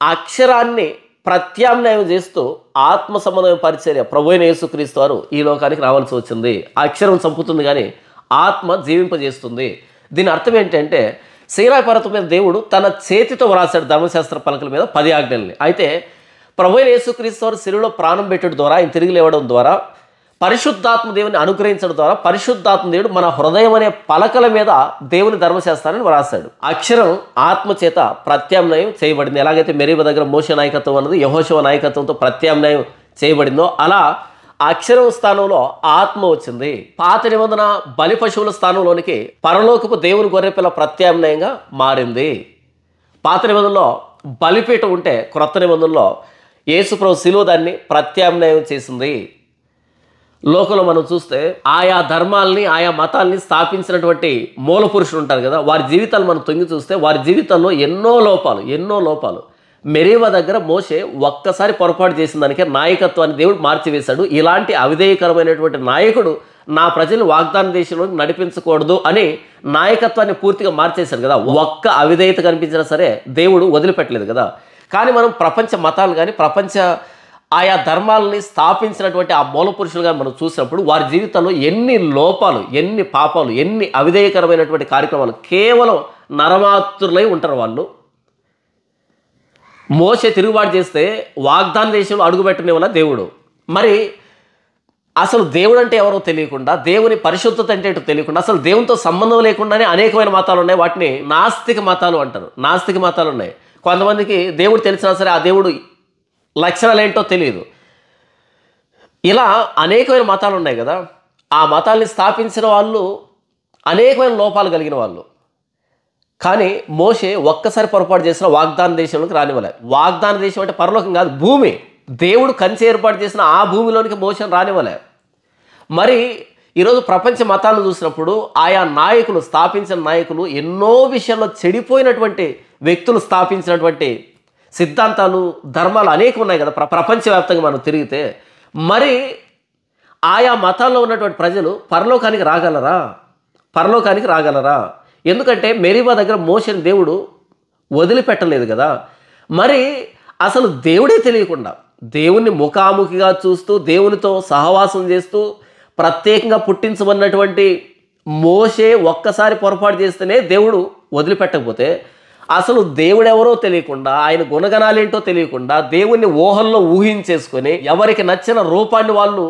అక్షరాన్ని ప్రత్యామ్నాయం చేస్తూ ఆత్మ సంబంధమైన పరిచర్య ప్రభువైన యేసుక్రీస్తు వారు ఈ లోకానికి రావాల్సి వచ్చింది. అక్షరం చంపుతుంది కానీ ఆత్మ జీవింపజేస్తుంది. దీని అర్థం ఏంటంటే, సీనాయి పర్వతం మీద దేవుడు తన చేతితో వ్రాసాడు ధర్మశాస్త్ర పలకల మీద 10 ఆజ్ఞల్ని. అయితే ప్రభువైన యేసుక్రీస్తు వారు శిలువలో ప్రాణం పెట్టడం ద్వారా, ఆయన తిరిగి లేవడం ద్వారా, పరిశుద్ధాత్మ దేవుని అనుగ్రహించడం ద్వారా పరిశుద్ధాత్మ దేవుడు మన హృదయం అనే పలకల మీద దేవుని ధర్మశాస్త్రాన్ని వ్రాసాడు. అక్షరం ఆత్మ చేత ప్రత్యామ్నాయం చేయబడింది. ఎలాగైతే మెరీబా దగ్గర మోషే నాయకత్వం అన్నది యెహోషువ నాయకత్వంతో ప్రత్యామ్నాయం చేయబడిందో, అలా అక్షరం స్థానంలో ఆత్మ వచ్చింది. పాత నిబంధన బలి పశువుల స్థానంలోనికి పరలోకపు దేవుని గొర్రెపిల్ల ప్రత్యామ్నాయంగా మారింది. పాత నిబంధనలో బలిపీఠం ఉంటే, క్రొత్త నిబంధనలో యేసుప్రభు శిలువ దాన్ని ప్రత్యామ్నాయం చేసింది. లోకంలో మనం చూస్తే ఆయా ధర్మాల్ని, ఆయా మతాల్ని స్థాపించినటువంటి మూల పురుషులు ఉంటారు కదా, వారి జీవితాలు మనం తొంగి చూస్తే వారి జీవితంలో ఎన్నో లోపాలు. మెరీబా దగ్గర మోషే ఒక్కసారి పొరపాటు చేసిన దానికే నాయకత్వాన్ని దేవుడు మార్చివేశాడు. ఇలాంటి అవిధేయకరమైనటువంటి నాయకుడు నా ప్రజలు వాగ్దాన దేశంలోకి నడిపించకూడదు అని నాయకత్వాన్ని పూర్తిగా మార్చేశాడు కదా. ఒక్క అవిధేయత కనిపించినా సరే దేవుడు వదిలిపెట్టలేదు కదా. కానీ మనం ప్రపంచ మతాలు కానీ ప్రపంచ ఆయా ధర్మాలని స్థాపించినటువంటి ఆ మూల పురుషులుగా మనం చూసినప్పుడు వారి జీవితంలో ఎన్ని లోపాలు, ఎన్ని పాపాలు, ఎన్ని అవిధేయకరమైనటువంటి కార్యక్రమాలు, కేవలం నరమాత్రులై ఉంటారు వాళ్ళు. మోషే తిరుగుబాటు చేస్తే వాగ్దాన దేశంలో అడుగుపెట్టనివ్వల దేవుడు. మరి అసలు దేవుడు అంటే ఎవరో తెలియకుండా, దేవుని పరిశుద్ధత అంటే ఏంటో తెలియకుండా, అసలు దేవునితో సంబంధం లేకుండానే అనేకమైన మతాలు ఉన్నాయి. వాటిని నాస్తిక మతాలు అంటారు. నాస్తిక మతాలు ఉన్నాయి. కొంతమందికి దేవుడు తెలిసినా సరే ఆ దేవుడు లక్షణాలు ఏంటో తెలియదు. ఇలా అనేకమైన మతాలు ఉన్నాయి కదా. ఆ మతాల్ని స్థాపించిన వాళ్ళు అనేకమైన లోపాలు కలిగిన వాళ్ళు. కానీ మోషే ఒక్కసారి పొరపాటు చేసిన వాగ్దాన దేశంలోకి రానివ్వలే. వాగ్దాన దేశం అంటే పరలోకం కాదు, భూమి. దేవుడు కంచె ఏర్పాటు చేసిన ఆ భూమిలోనికి మోషేని రానివ్వలే. మరి ఈరోజు ప్రపంచ మతాలను చూసినప్పుడు ఆయా నాయకులు, స్థాపించిన నాయకులు ఎన్నో విషయాల్లో చెడిపోయినటువంటి వ్యక్తులు స్థాపించినటువంటి సిద్ధాంతాలు, ధర్మాలు అనేకం ఉన్నాయి కదా ప్రపంచవ్యాప్తంగా మనం తిరిగితే. మరి ఆయా మతాల్లో ఉన్నటువంటి ప్రజలు పరలోకానికి రాగలరా? పరలోకానికి రాగలరా? ఎందుకంటే మెరీబా దగ్గర మోషేని దేవుడు వదిలిపెట్టలేదు కదా. మరి అసలు దేవుడే తెలియకుండా దేవుణ్ణి ముఖాముఖిగా చూస్తూ దేవునితో సహవాసం చేస్తూ ప్రత్యేకంగా పుట్టించమన్నటువంటి మోషే ఒక్కసారి పొరపాటు చేస్తేనే దేవుడు వదిలిపెట్టకపోతే, అసలు దేవుడెవరో తెలియకుండా, ఆయన గుణగణాలేంటో తెలియకుండా దేవుణ్ణి ఊహల్లో ఊహించేసుకొని ఎవరికి నచ్చిన రూపాన్ని వాళ్ళు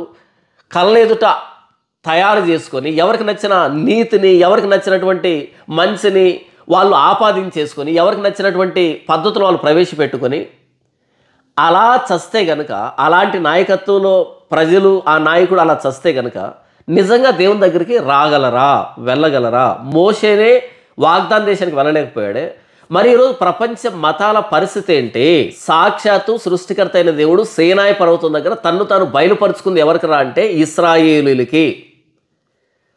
కళ్ళెదుట తయారు చేసుకొని, ఎవరికి నచ్చిన నీతిని, ఎవరికి నచ్చినటువంటి మంచిని వాళ్ళు ఆపాదించేసుకొని, ఎవరికి నచ్చినటువంటి పద్ధతులు వాళ్ళు ప్రవేశపెట్టుకొని అలా చస్తే గనుక, అలాంటి నాయకత్వంలో ప్రజలు ఆ నాయకుడు అలా చస్తే గనుక నిజంగా దేవుని దగ్గరికి రాగలరా? వెళ్ళగలరా? మోషేనే వాగ్దాన దేశానికి వెళ్ళలేకపోయాడే. మరి ఈరోజు ప్రపంచ మతాల పరిస్థితి ఏంటి? సాక్షాత్తు సృష్టికర్త అయిన దేవుడు సీనాయి పర్వతం దగ్గర తన్ను తాను బయలుపరుచుకుంది ఎవరికి రా అంటే ఇశ్రాయేలీయులకి.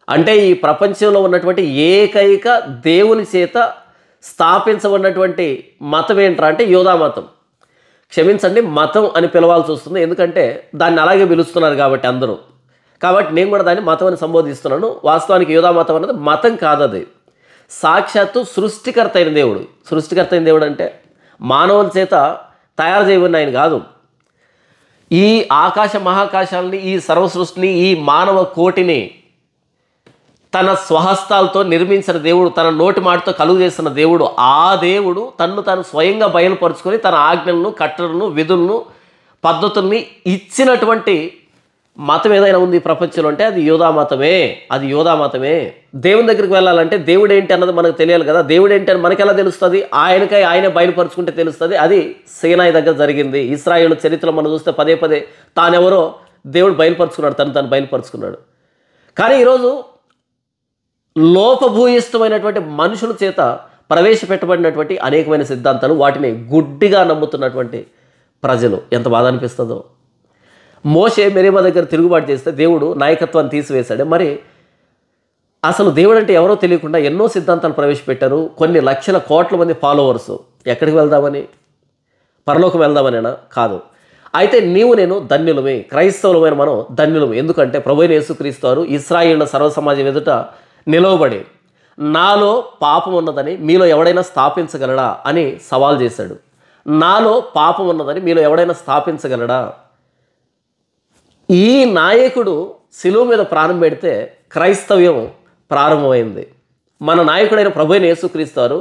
అంటే ఈ ప్రపంచంలో ఉన్నటువంటి ఏకైక దేవుని చేత స్థాపించబడినటువంటి మతం ఏంట్రా అంటే యూదా మతం. క్షమించండి, మతం అని పిలవాల్సి వస్తుంది, ఎందుకంటే దాన్ని అలాగే పిలుస్తున్నారు కాబట్టి అందరూ. కాబట్టి నేను కూడా దాన్ని మతం అని సంబోధిస్తున్నాను. వాస్తవానికి యూదా మతం అనేది మతం కాదు, అది సాక్షాత్తు సృష్టికర్త అయిన దేవుడు. సృష్టికర్త అయిన దేవుడు అంటే మానవుల చేత తయారు చేయబడిన ఆయన కాదు. ఈ ఆకాశ మహాకాశాలని, ఈ సర్వసృష్టిని, ఈ మానవ కోటిని తన స్వహస్తాలతో నిర్మించిన దేవుడు, తన నోటి మాటతో కలుగు చేసిన దేవుడు. ఆ దేవుడు తన్ను తాను స్వయంగా బయలుపరుచుకొని తన ఆజ్ఞలను, కట్టలను, విధులను, పద్ధతుల్ని ఇచ్చినటువంటి మతం ఏదైనా ఉంది ఈ ప్రపంచంలో అంటే అది యూదా మతమే. అది యూదా మతమే. దేవుని దగ్గరికి వెళ్ళాలంటే దేవుడు ఏంటి అన్నది మనకు తెలియాలి కదా. దేవుడు ఏంటి అని మనకి ఎలా తెలుస్తుంది? ఆయనకై ఆయనే బయలుపరుచుకుంటే తెలుస్తుంది. అది సీనాయి దగ్గర జరిగింది. ఇశ్రాయేలు చరిత్రలో మనం చూస్తే పదే పదే తానెవరో దేవుడు బయలుపరుచుకున్నాడు, తను బయలుపరుచుకున్నాడు. కానీ ఈరోజు లోపభూయిష్టమైనటువంటి మనుషుల చేత ప్రవేశపెట్టబడినటువంటి అనేకమైన సిద్ధాంతాలు, వాటిని గుడ్డిగా నమ్ముతున్నటువంటి ప్రజలు, ఎంత బాధ అనిపిస్తుందో. మోషే మెరీబా దగ్గర తిరుగుబాటు చేస్తే దేవుడు నాయకత్వాన్ని తీసివేశాడు. మరి అసలు దేవుడు అంటే ఎవరో తెలియకుండా ఎన్నో సిద్ధాంతాలు ప్రవేశపెట్టారు. కొన్ని లక్షల కోట్ల మంది ఫాలోవర్స్. ఎక్కడికి వెళ్దామని? పరలోకం వెళ్దామనేనా? కాదు. అయితే నీవు నేను ధన్యులమే, క్రైస్తవులమైన మనం ధన్యులమే. ఎందుకంటే ప్రభువైన యేసుక్రీస్తు వారు ఇశ్రాయేలు సర్వసమాజం ఎదుట నిలవబడి నాలో పాపం ఉన్నదని మీలో ఎవడైనా స్థాపించగలడా అని సవాల్ చేశాడు. నాలో పాపం ఉన్నదని మీలో ఎవడైనా స్థాపించగలడా? ఈ నాయకుడు శిలువ మీద ప్రాణం పెడితే క్రైస్తవ్యం ప్రారంభమైంది. మన నాయకుడైన ప్రభువైన యేసుక్రీస్తు వారు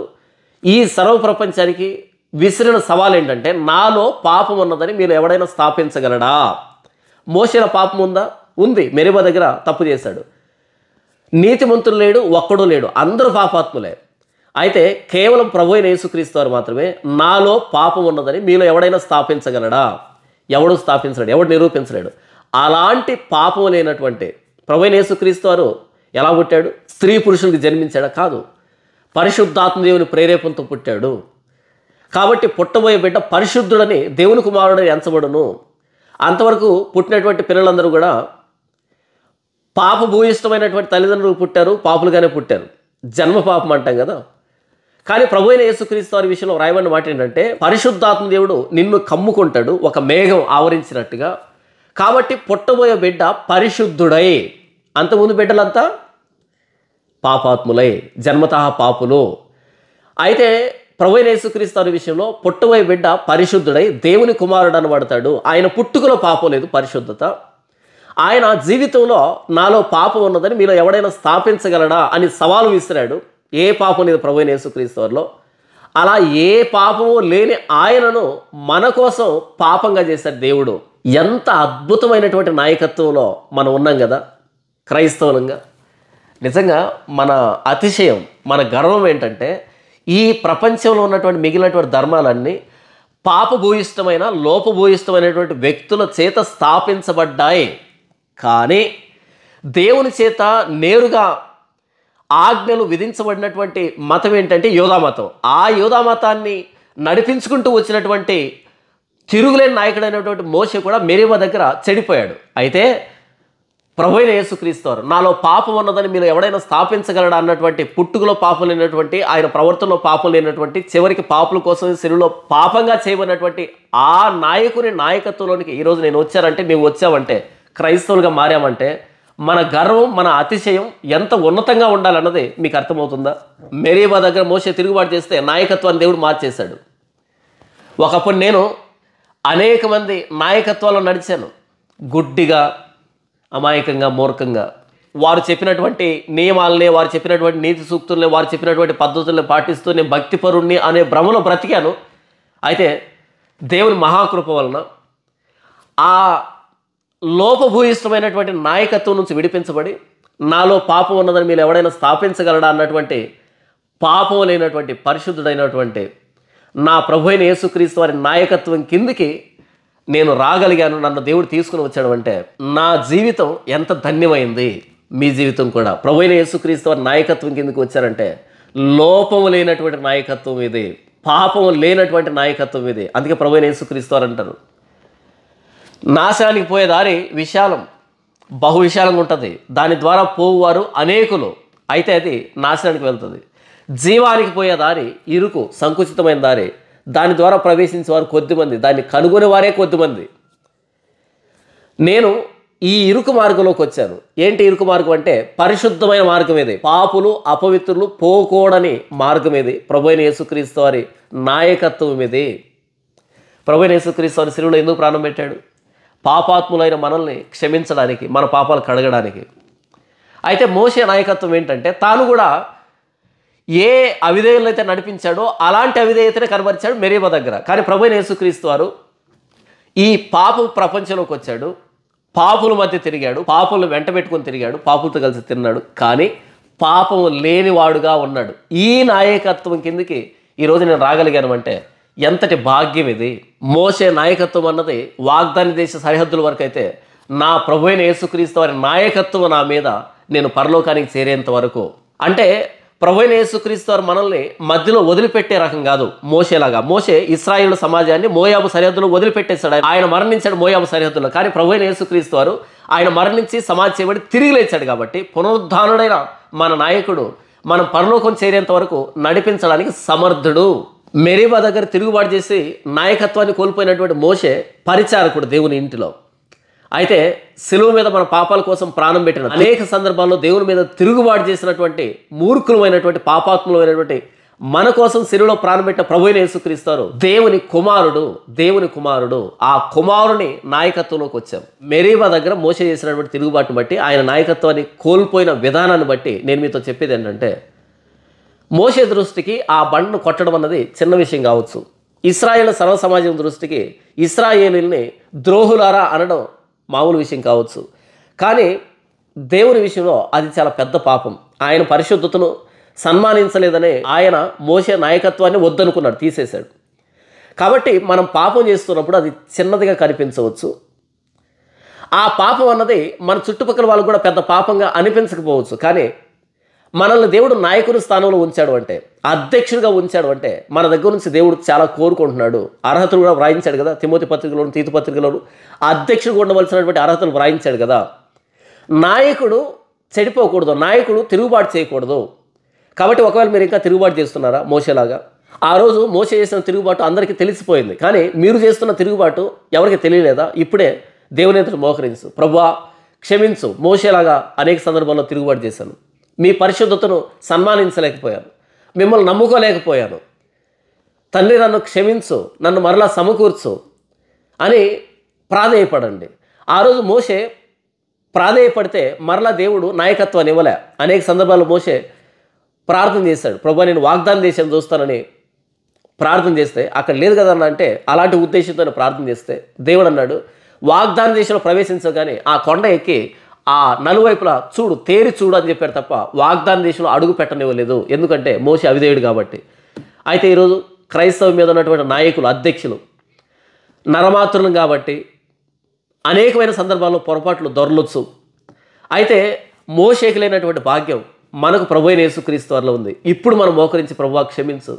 ఈ సర్వ ప్రపంచానికి విసిరిన సవాల్ ఏంటంటే నాలో పాపం ఉన్నదని మీరు ఎవడైనా స్థాపించగలడా? మోషేల పాపం ఉందా? ఉంది. మెరీబా దగ్గర తప్పు చేశాడు. నీతిమంతులు లేడు, ఒక్కడూ లేడు, అందరూ పాపాత్ములే. అయితే కేవలం ప్రభువైన యేసుక్రీస్తు వారు మాత్రమే నాలో పాపం ఉన్నదని మీలో ఎవడైనా స్థాపించగలడా? ఎవడు స్థాపించలేడు, ఎవడు నిరూపించలేడు. అలాంటి పాపం లేనటువంటి ప్రభువైన యేసుక్రీస్తు వారు ఎలా పుట్టాడు? స్త్రీ పురుషులకి జన్మించాడా? కాదు. పరిశుద్ధాత్మ దేవుని ప్రేరేపణతో పుట్టాడు. కాబట్టి పుట్టబోయే బిడ్డ పరిశుద్ధుడని దేవుని కుమారుడని ఎంచబడును. అంతవరకు పుట్టినటువంటి పిల్లలందరూ కూడా పాపభూయిష్టమైనటువంటి తల్లిదండ్రులు పుట్టారు, పాపులుగానే పుట్టారు. జన్మ పాపం అంటాం కదా. కానీ ప్రభువైన యేసుక్రీస్తు వారి విషయంలో రాయబడిన మాట ఏంటంటే పరిశుద్ధాత్మ దేవుడు నిన్ను కమ్ముకుంటాడు ఒక మేఘం ఆవరించినట్టుగా. కాబట్టి పుట్టబోయే బిడ్డ పరిశుద్ధుడై, అంతకుముందు బిడ్డలంతా పాపాత్ములై, జన్మతః పాపులు. అయితే ప్రభువైన యేసుక్రీస్తు వారి విషయంలో పుట్టబోయే బిడ్డ పరిశుద్ధుడై దేవుని కుమారుడు అనబడతాడు. ఆయన పుట్టుకలో పాపం లేదు, పరిశుద్ధత. ఆయన జీవితంలో నాలో పాపం ఉన్నదని మీలో ఎవడైనా స్థాపించగలడా అని సవాలు విసిరాడు. ఏ పాపం లేదు ప్రభువైన యేసుక్రీస్తు వారిలో. అలా ఏ పాపము లేని ఆయనను మన కోసం పాపంగా చేశాడు దేవుడు. ఎంత అద్భుతమైనటువంటి నాయకత్వంలో మనం ఉన్నాం కదా క్రైస్తవులంగా. నిజంగా మన అతిశయం, మన గర్వం ఏంటంటే ఈ ప్రపంచంలో ఉన్నటువంటి మిగిలినటువంటి ధర్మాలన్నీ పాపభూయిష్టమైన, లోపభూయిష్టమైనటువంటి వ్యక్తుల చేత స్థాపించబడ్డాయి. కానీ దేవుని చేత నేరుగా ఆజ్ఞలు విధించబడినటువంటి మతం ఏంటంటే యూదా మతం. ఆ యూదా మతాన్ని నడిపించుకుంటూ వచ్చినటువంటి తిరుగులేని నాయకుడైనటువంటి మోషే కూడా మెరీబా దగ్గర చెడిపోయాడు. అయితే ప్రభువైన యేసుక్రీస్తు వారు నాలో పాపం ఉన్నదని మీరు ఎవడైనా స్థాపించగలడా అన్నటువంటి, పుట్టుకలో పాపం లేనటువంటి, ఆయన ప్రవర్తనలో పాపం లేనటువంటి, చివరికి పాపుల కోసం సిలువలో పాపంగా చేయబడినటువంటి ఆ నాయకుని నాయకత్వంలోనికి ఈరోజు నేను వచ్చానంటే, నీవు వచ్చావంటే, క్రైస్తవులుగా మారామంటే మన గర్వం, మన అతిశయం ఎంత ఉన్నతంగా ఉండాలన్నది మీకు అర్థమవుతుందా? మెరీబా దగ్గర మోషే తిరుగుబాటు చేస్తే నాయకత్వాన్ని దేవుడు మార్చేశాడు. ఒకప్పుడు నేను అనేక మంది నాయకత్వాల్లో నడిచాను, గుడ్డిగా, అమాయకంగా, మూర్ఖంగా. వారు చెప్పినటువంటి నియమాలనే, వారు చెప్పినటువంటి నీతి సూక్తుల్ని, వారు చెప్పినటువంటి పద్ధతుల్ని పాటిస్తూ నేను భక్తిపరుణ్ణి అనే భ్రమలో బ్రతికాను. అయితే దేవుని మహాకృప వలన ఆ లోపభూయిష్టమైనటువంటి నాయకత్వం నుంచి విడిపించబడి, నాలో పాపం ఉన్నదని మీరు ఎవడైనా స్థాపించగలడా అన్నటువంటి పాపం లేనటువంటి పరిశుద్ధుడైనటువంటి నా ప్రభు అయిన యేసుక్రీస్తు వారి నాయకత్వం కిందికి నేను రాగలిగాను. నన్ను దేవుడు తీసుకుని వచ్చాడు అంటే నా జీవితం ఎంత ధన్యమైంది. మీ జీవితం కూడా ప్రభు అయిన యేసుక్రీస్తు వారి నాయకత్వం కిందకి వచ్చారంటే లోపము లేనటువంటి నాయకత్వం ఇది, పాపము లేనటువంటి నాయకత్వం ఇది. అందుకే ప్రభు అయిన యేసుక్రీస్తు వారు అంటారు, నాశనానికి పోయే దారి విశాలం, బహు విశాలంగా ఉంటుంది, దాని ద్వారా పోవువారు అనేకులు, అయితే అది నాశనానికి వెళ్తుంది. జీవానికి పోయే దారి ఇరుకు, సంకుచితమైన దారి, దాని ద్వారా ప్రవేశించే వారు కొద్దిమంది, దాన్ని కనుగొనే వారే కొద్దిమంది. నేను ఈ ఇరుకు మార్గంలోకి వచ్చాను. ఏంటి ఇరుకు మార్గం అంటే పరిశుద్ధమైన మార్గం ఇది, పాపులు అపవిత్రులు పోకూడని మార్గం ఇది, ప్రభు అయిన యేసుక్రీస్తు వారి నాయకత్వం ఇది. ప్రభు అయిన యేసుక్రీస్తు వారి శిలువలో ఎందుకు ప్రాణం పెట్టాడు? పాపాత్ములైన మనల్ని క్షమించడానికి, మన పాపాలు కడగడానికి. అయితే మోషే నాయకత్వం ఏంటంటే తాను కూడా ఏ అవిధేయులను అయితే నడిపించాడో అలాంటి అవిధేయతనే కనబరిచాడు మెరీబా దగ్గర. కానీ ప్రభు అయిన యేసుక్రీస్తు వారు ఈ పాప ప్రపంచంలోకి వచ్చాడు, పాపుల మధ్య తిరిగాడు, పాపులను వెంట పెట్టుకొని తిరిగాడు, పాపులతో కలిసి తిన్నాడు, కానీ పాపము లేనివాడుగా ఉన్నాడు. ఈ నాయకత్వం కిందకి ఈరోజు నేను రాగలిగాను అంటే ఎంతటి భాగ్యం ఇది. మోషే నాయకత్వం అన్నది వాగ్దాన దేశ సరిహద్దుల వరకు అయితే, నా ప్రభు అయిన యేసుక్రీస్తు వారి నాయకత్వం నా మీద నేను పరలోకానికి చేరేంత వరకు. అంటే ప్రభు అయిన యేసుక్రీస్తు వారు మనల్ని మధ్యలో వదిలిపెట్టే రకం కాదు. మోషేలాగా, మోషే ఇశ్రాయేలు సమాజాన్ని మోయాబు సరిహద్దులో వదిలిపెట్టేశాడు. ఆయన మరణించాడు మోయాబు సరిహద్దులో. కానీ ప్రభు అయిన యేసుక్రీస్తు వారు ఆయన మరణించి సమాధి చేయబడి తిరిగి లేచాడు కాబట్టి పునరుద్ధానుడైన మన నాయకుడు మనం పరలోకం చేరేంత వరకు నడిపించడానికి సమర్థుడు. మెరీబా దగ్గర తిరుగుబాటు చేసి నాయకత్వాన్ని కోల్పోయినటువంటి మోషే పరిచారకుడు దేవుని ఇంటిలో. అయితే సిలువ మీద మన పాపాల కోసం ప్రాణం పెట్టిన అనేక సందర్భాల్లో దేవుని మీద తిరుగుబాటు చేసినటువంటి మూర్ఖులమైనటువంటి పాపాత్ములమైనటువంటి మన కోసం సిలువలో ప్రాణం పెట్టిన ప్రభు అయిన యేసుక్రీస్తు వారు దేవుని కుమారుడు. ఆ కుమారుని నాయకత్వంలోకి వచ్చాం. మెరీబా దగ్గర మోషే చేసినటువంటి తిరుగుబాటును బట్టి, ఆయన నాయకత్వాన్ని కోల్పోయిన విధానాన్ని బట్టి నేను మీతో చెప్పేది ఏంటంటే, మోషే దృష్టికి ఆ బండను కొట్టడం అన్నది చిన్న విషయం కావచ్చు. ఇశ్రాయేల్ సర్వ సమాజం దృష్టికి ఇశ్రాయేలుల్ని ద్రోహులారా అనడం మామూలు విషయం కావచ్చు. కానీ దేవుని విషయంలో అది చాలా పెద్ద పాపం. ఆయన పరిశుద్ధతను సన్మానించలేదనే ఆయన మోషే నాయకత్వాన్ని వద్దనుకున్నాడు, తీసేశాడు. కాబట్టి మనం పాపం చేస్తున్నప్పుడు అది చిన్నదిగా కనిపించవచ్చు. ఆ పాపం అన్నది మన చుట్టుపక్కల వాళ్ళకు కూడా పెద్ద పాపంగా అనిపించకపోవచ్చు. కానీ మనల్ని దేవుడు నాయకుని స్థానంలో ఉంచాడు అంటే, అధ్యక్షుడిగా ఉంచాడు అంటే మన దగ్గర నుంచి దేవుడు చాలా కోరుకుంటున్నాడు. అర్హతలు కూడా వ్రాయించాడు కదా, తిమోతి పత్రికలోను తీతు పత్రికలోను అధ్యక్షుడిగా ఉండవలసినటువంటి అర్హతలు వ్రాయించాడు కదా. నాయకుడు చెడిపోకూడదు, నాయకుడు తిరుగుబాటు చేయకూడదు. కాబట్టి ఒకవేళ మీరు ఇంకా తిరుగుబాటు చేస్తున్నారా మోషేలాగా, ఆ రోజు మోషే చేసిన తిరుగుబాటు అందరికీ తెలిసిపోయింది. కానీ మీరు చేస్తున్న తిరుగుబాటు ఎవరికి తెలియలేదా? ఇప్పుడే దేవుని ఎదుట మోకరించు, ప్రభువా క్షమించు, మోషేలాగా అనేక సందర్భాల్లో తిరుగుబాటు చేశాను, మీ పరిశుద్ధతను సన్మానించలేకపోయాను, మిమ్మల్ని నమ్ముకోలేకపోయాను, తండ్రి నన్ను క్షమించు, నన్ను మరలా సమకూర్చు అని ప్రాధేయపడండి. ఆ రోజు మోషే ప్రాధేయపడితే మరలా దేవుడు నాయకత్వాన్ని ఇవ్వలే. అనేక సందర్భాల్లో మోషే ప్రార్థన చేశాడు, ప్రభువా నేను వాగ్దాన దేశం చూస్తానని ప్రార్థన చేస్తే అక్కడ లేదు కదన్నా అంటే, అలాంటి ఉద్దేశంతో ప్రార్థన చేస్తే దేవుడు అన్నాడు, వాగ్దాన దేశంలో ప్రవేశించగానే ఆ కొండ ఎక్కి ఆ నలువైపులా చూడు, తేరి చూడు అని చెప్పాడు తప్ప వాగ్దాన దేశంలో అడుగు పెట్టనివ్వలేదు. ఎందుకంటే మోషే అవిధేయుడు కాబట్టి. అయితే ఈరోజు క్రైస్తవం మీద ఉన్నటువంటి నాయకులు, అధ్యక్షులు నరమాతృలు కాబట్టి అనేకమైన సందర్భాల్లో పొరపాట్లు దొరలొచ్చు. అయితే మోషేకి లేనటువంటి భాగ్యం మనకు ప్రభు అయిన యేసుక్రీస్తు వారిలో ఉంది. ఇప్పుడు మనం మోకరించి ప్రభువా క్షమించు,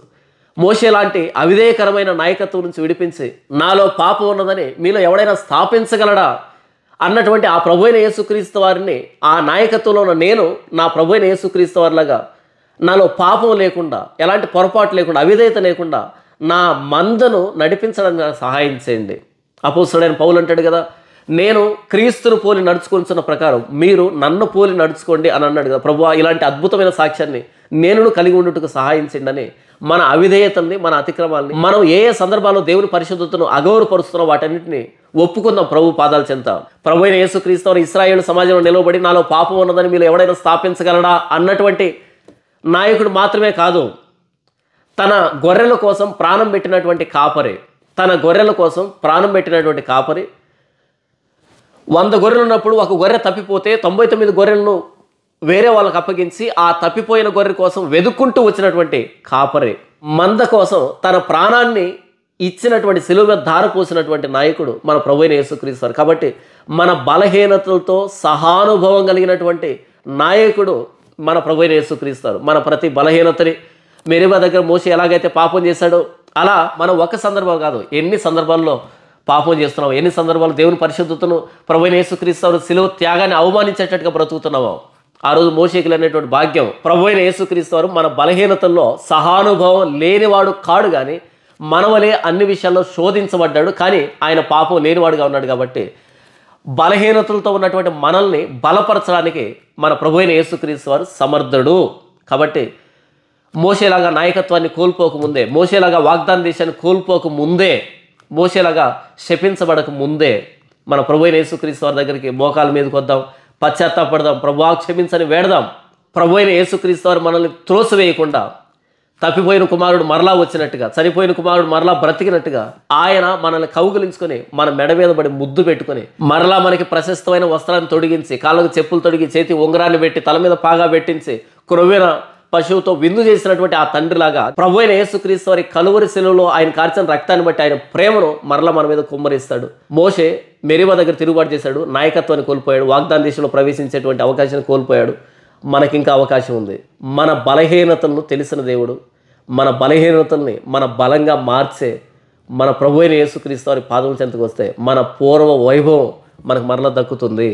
మోషే లాంటి అవిధేయకరమైన నాయకత్వం నుంచి విడిపించి నాలో పాపం ఉన్నదని మీలో ఎవడైనా స్థాపించగలడా అన్నటువంటి ఆ ప్రభు అయిన యేసుక్రీస్తు వారిని, ఆ నాయకత్వంలో ఉన్న నేను నా ప్రభు అయిన యేసుక్రీస్తు వారిలాగా నాలో పాపం లేకుండా, ఎలాంటి పొరపాటు లేకుండా, అవిధేయత లేకుండా నా మందను నడిపించడానికి నాకు సహాయం చేయండి. అపోస్తలుడైన పౌలు అంటాడు కదా, నేను క్రీస్తును పోలి నడుచుకుంటున్న ప్రకారం మీరు నన్ను పోలి నడుచుకోండి అని అన్నాడు కదా. ప్రభువా, ఇలాంటి అద్భుతమైన సాక్ష్యాన్ని నేను కలిగి ఉండుటకు సహాయం చేయండి అని మన అవిధేయతల్ని, మన అతిక్రమాలని, మనం ఏ ఏ సందర్భాల్లో దేవుని పరిశుద్ధతను అగౌరవపరుస్తున్నాం వాటన్నిటిని ఒప్పుకుందాం ప్రభు పాదాల చెంత. ప్రభు అయిన యేసుక్రీస్తు వారు ఇశ్రాయేలు సమాజంలో నిలవబడి నాలో పాపం ఉన్నదని మీరు ఎవడైనా స్థాపించగలడా అన్నటువంటి నాయకుడు మాత్రమే కాదు, తన గొర్రెల కోసం ప్రాణం పెట్టినటువంటి కాపరి, తన గొర్రెల కోసం ప్రాణం పెట్టినటువంటి కాపరి. 100 గొర్రెలు ఉన్నప్పుడు ఒక గొర్రె తప్పిపోతే 99 గొర్రెలను వేరే వాళ్ళకి అప్పగించి ఆ తప్పిపోయిన గొర్రె కోసం వెతుక్కుంటూ వచ్చినటువంటి కాపరి, మంద కోసం తన ప్రాణాన్ని ఇచ్చినటువంటి, సిలువ మీద ధార పోసినటువంటి నాయకుడు మన ప్రభువైన యేసుక్రీస్తు వారు. కాబట్టి మన బలహీనతలతో సహానుభవం కలిగినటువంటి నాయకుడు మన ప్రభువైన యేసుక్రీస్తు వారు. మన ప్రతి బలహీనతని మెరీబా దగ్గర మోషే ఎలాగైతే పాపం చేశాడో అలా మనం ఒక సందర్భం కాదు, ఎన్ని సందర్భాల్లో పాపం చేస్తున్నాం, ఎన్ని సందర్భాలు దేవుని పరిశుద్ధతను, ప్రభువైన యేసుక్రీస్తు వారు సిలువ త్యాగాన్ని అవమానించేటట్టుగా బ్రతుకుతున్నామో. ఆ రోజు మోషేకి లేనటువంటి భాగ్యం ప్రభువైన యేసుక్రీస్తు వారు మన బలహీనతల్లో సహానుభవం లేనివాడు కాడు, కానీ మన వలే అన్ని విషయాల్లో శోధించబడ్డాడు, కానీ ఆయన పాపం లేనివాడుగా ఉన్నాడు. కాబట్టి బలహీనతలతో ఉన్నటువంటి మనల్ని బలపరచడానికి మన ప్రభువైన యేసుక్రీస్తు వారు సమర్థుడు. కాబట్టి మోషేలాగా నాయకత్వాన్ని కోల్పోకముందే, మోషేలాగా వాగ్దాన దేశాన్ని కోల్పోకముందే, మోషేలాగా శపించబడక ముందే మన ప్రభువైన యేసుక్రీస్తు వారి దగ్గరికి మోకాల మీదకి వద్దాం, పశ్చాత్తాపడదాం, ప్రభువా క్షమించని వేడదాం. ప్రభువైన యేసుక్రీస్తు వారు మనల్ని త్రోసివేయకుండా, తప్పిపోయిన కుమారుడు మరలా వచ్చినట్టుగా, చనిపోయిన కుమారుడు మరలా బ్రతికినట్టుగా ఆయన మనల్ని కౌగిలించుకొని మన మెడ మీద పడి ముద్దు పెట్టుకొని మరలా మనకి ప్రశస్తమైన వస్త్రాన్ని తొడిగించి, కాళ్ళకు చెప్పులు తొడిగి, చేతి ఉంగరాన్ని పెట్టి, తల మీద పాగా పెట్టించి, క్రొవ్విన పశువుతో విందు చేసినటువంటి ఆ తండ్రిలాగా ప్రభువైన యేసుక్రీస్తు వారి కలువరి శిలువలో ఆయన కార్చిన రక్తాన్ని బట్టి ఆయన ప్రేమను మరలా మన మీద కుమ్మరిస్తాడు. మోషే మెరీబా దగ్గర తిరుగుబాటు చేశాడు, నాయకత్వాన్ని కోల్పోయాడు, వాగ్దాన దేశంలో ప్రవేశించేటువంటి అవకాశాన్ని కోల్పోయాడు. మనకింకా అవకాశం ఉంది. మన బలహీనతలను తెలిసిన దేవుడు మన బలహీనతల్ని మన బలంగా మార్చే మన ప్రభువైన యేసుక్రీస్తు వారి పాదం చెంతకు వస్తే మన పూర్వ వైభవం మనకు మరలా దక్కుతుంది.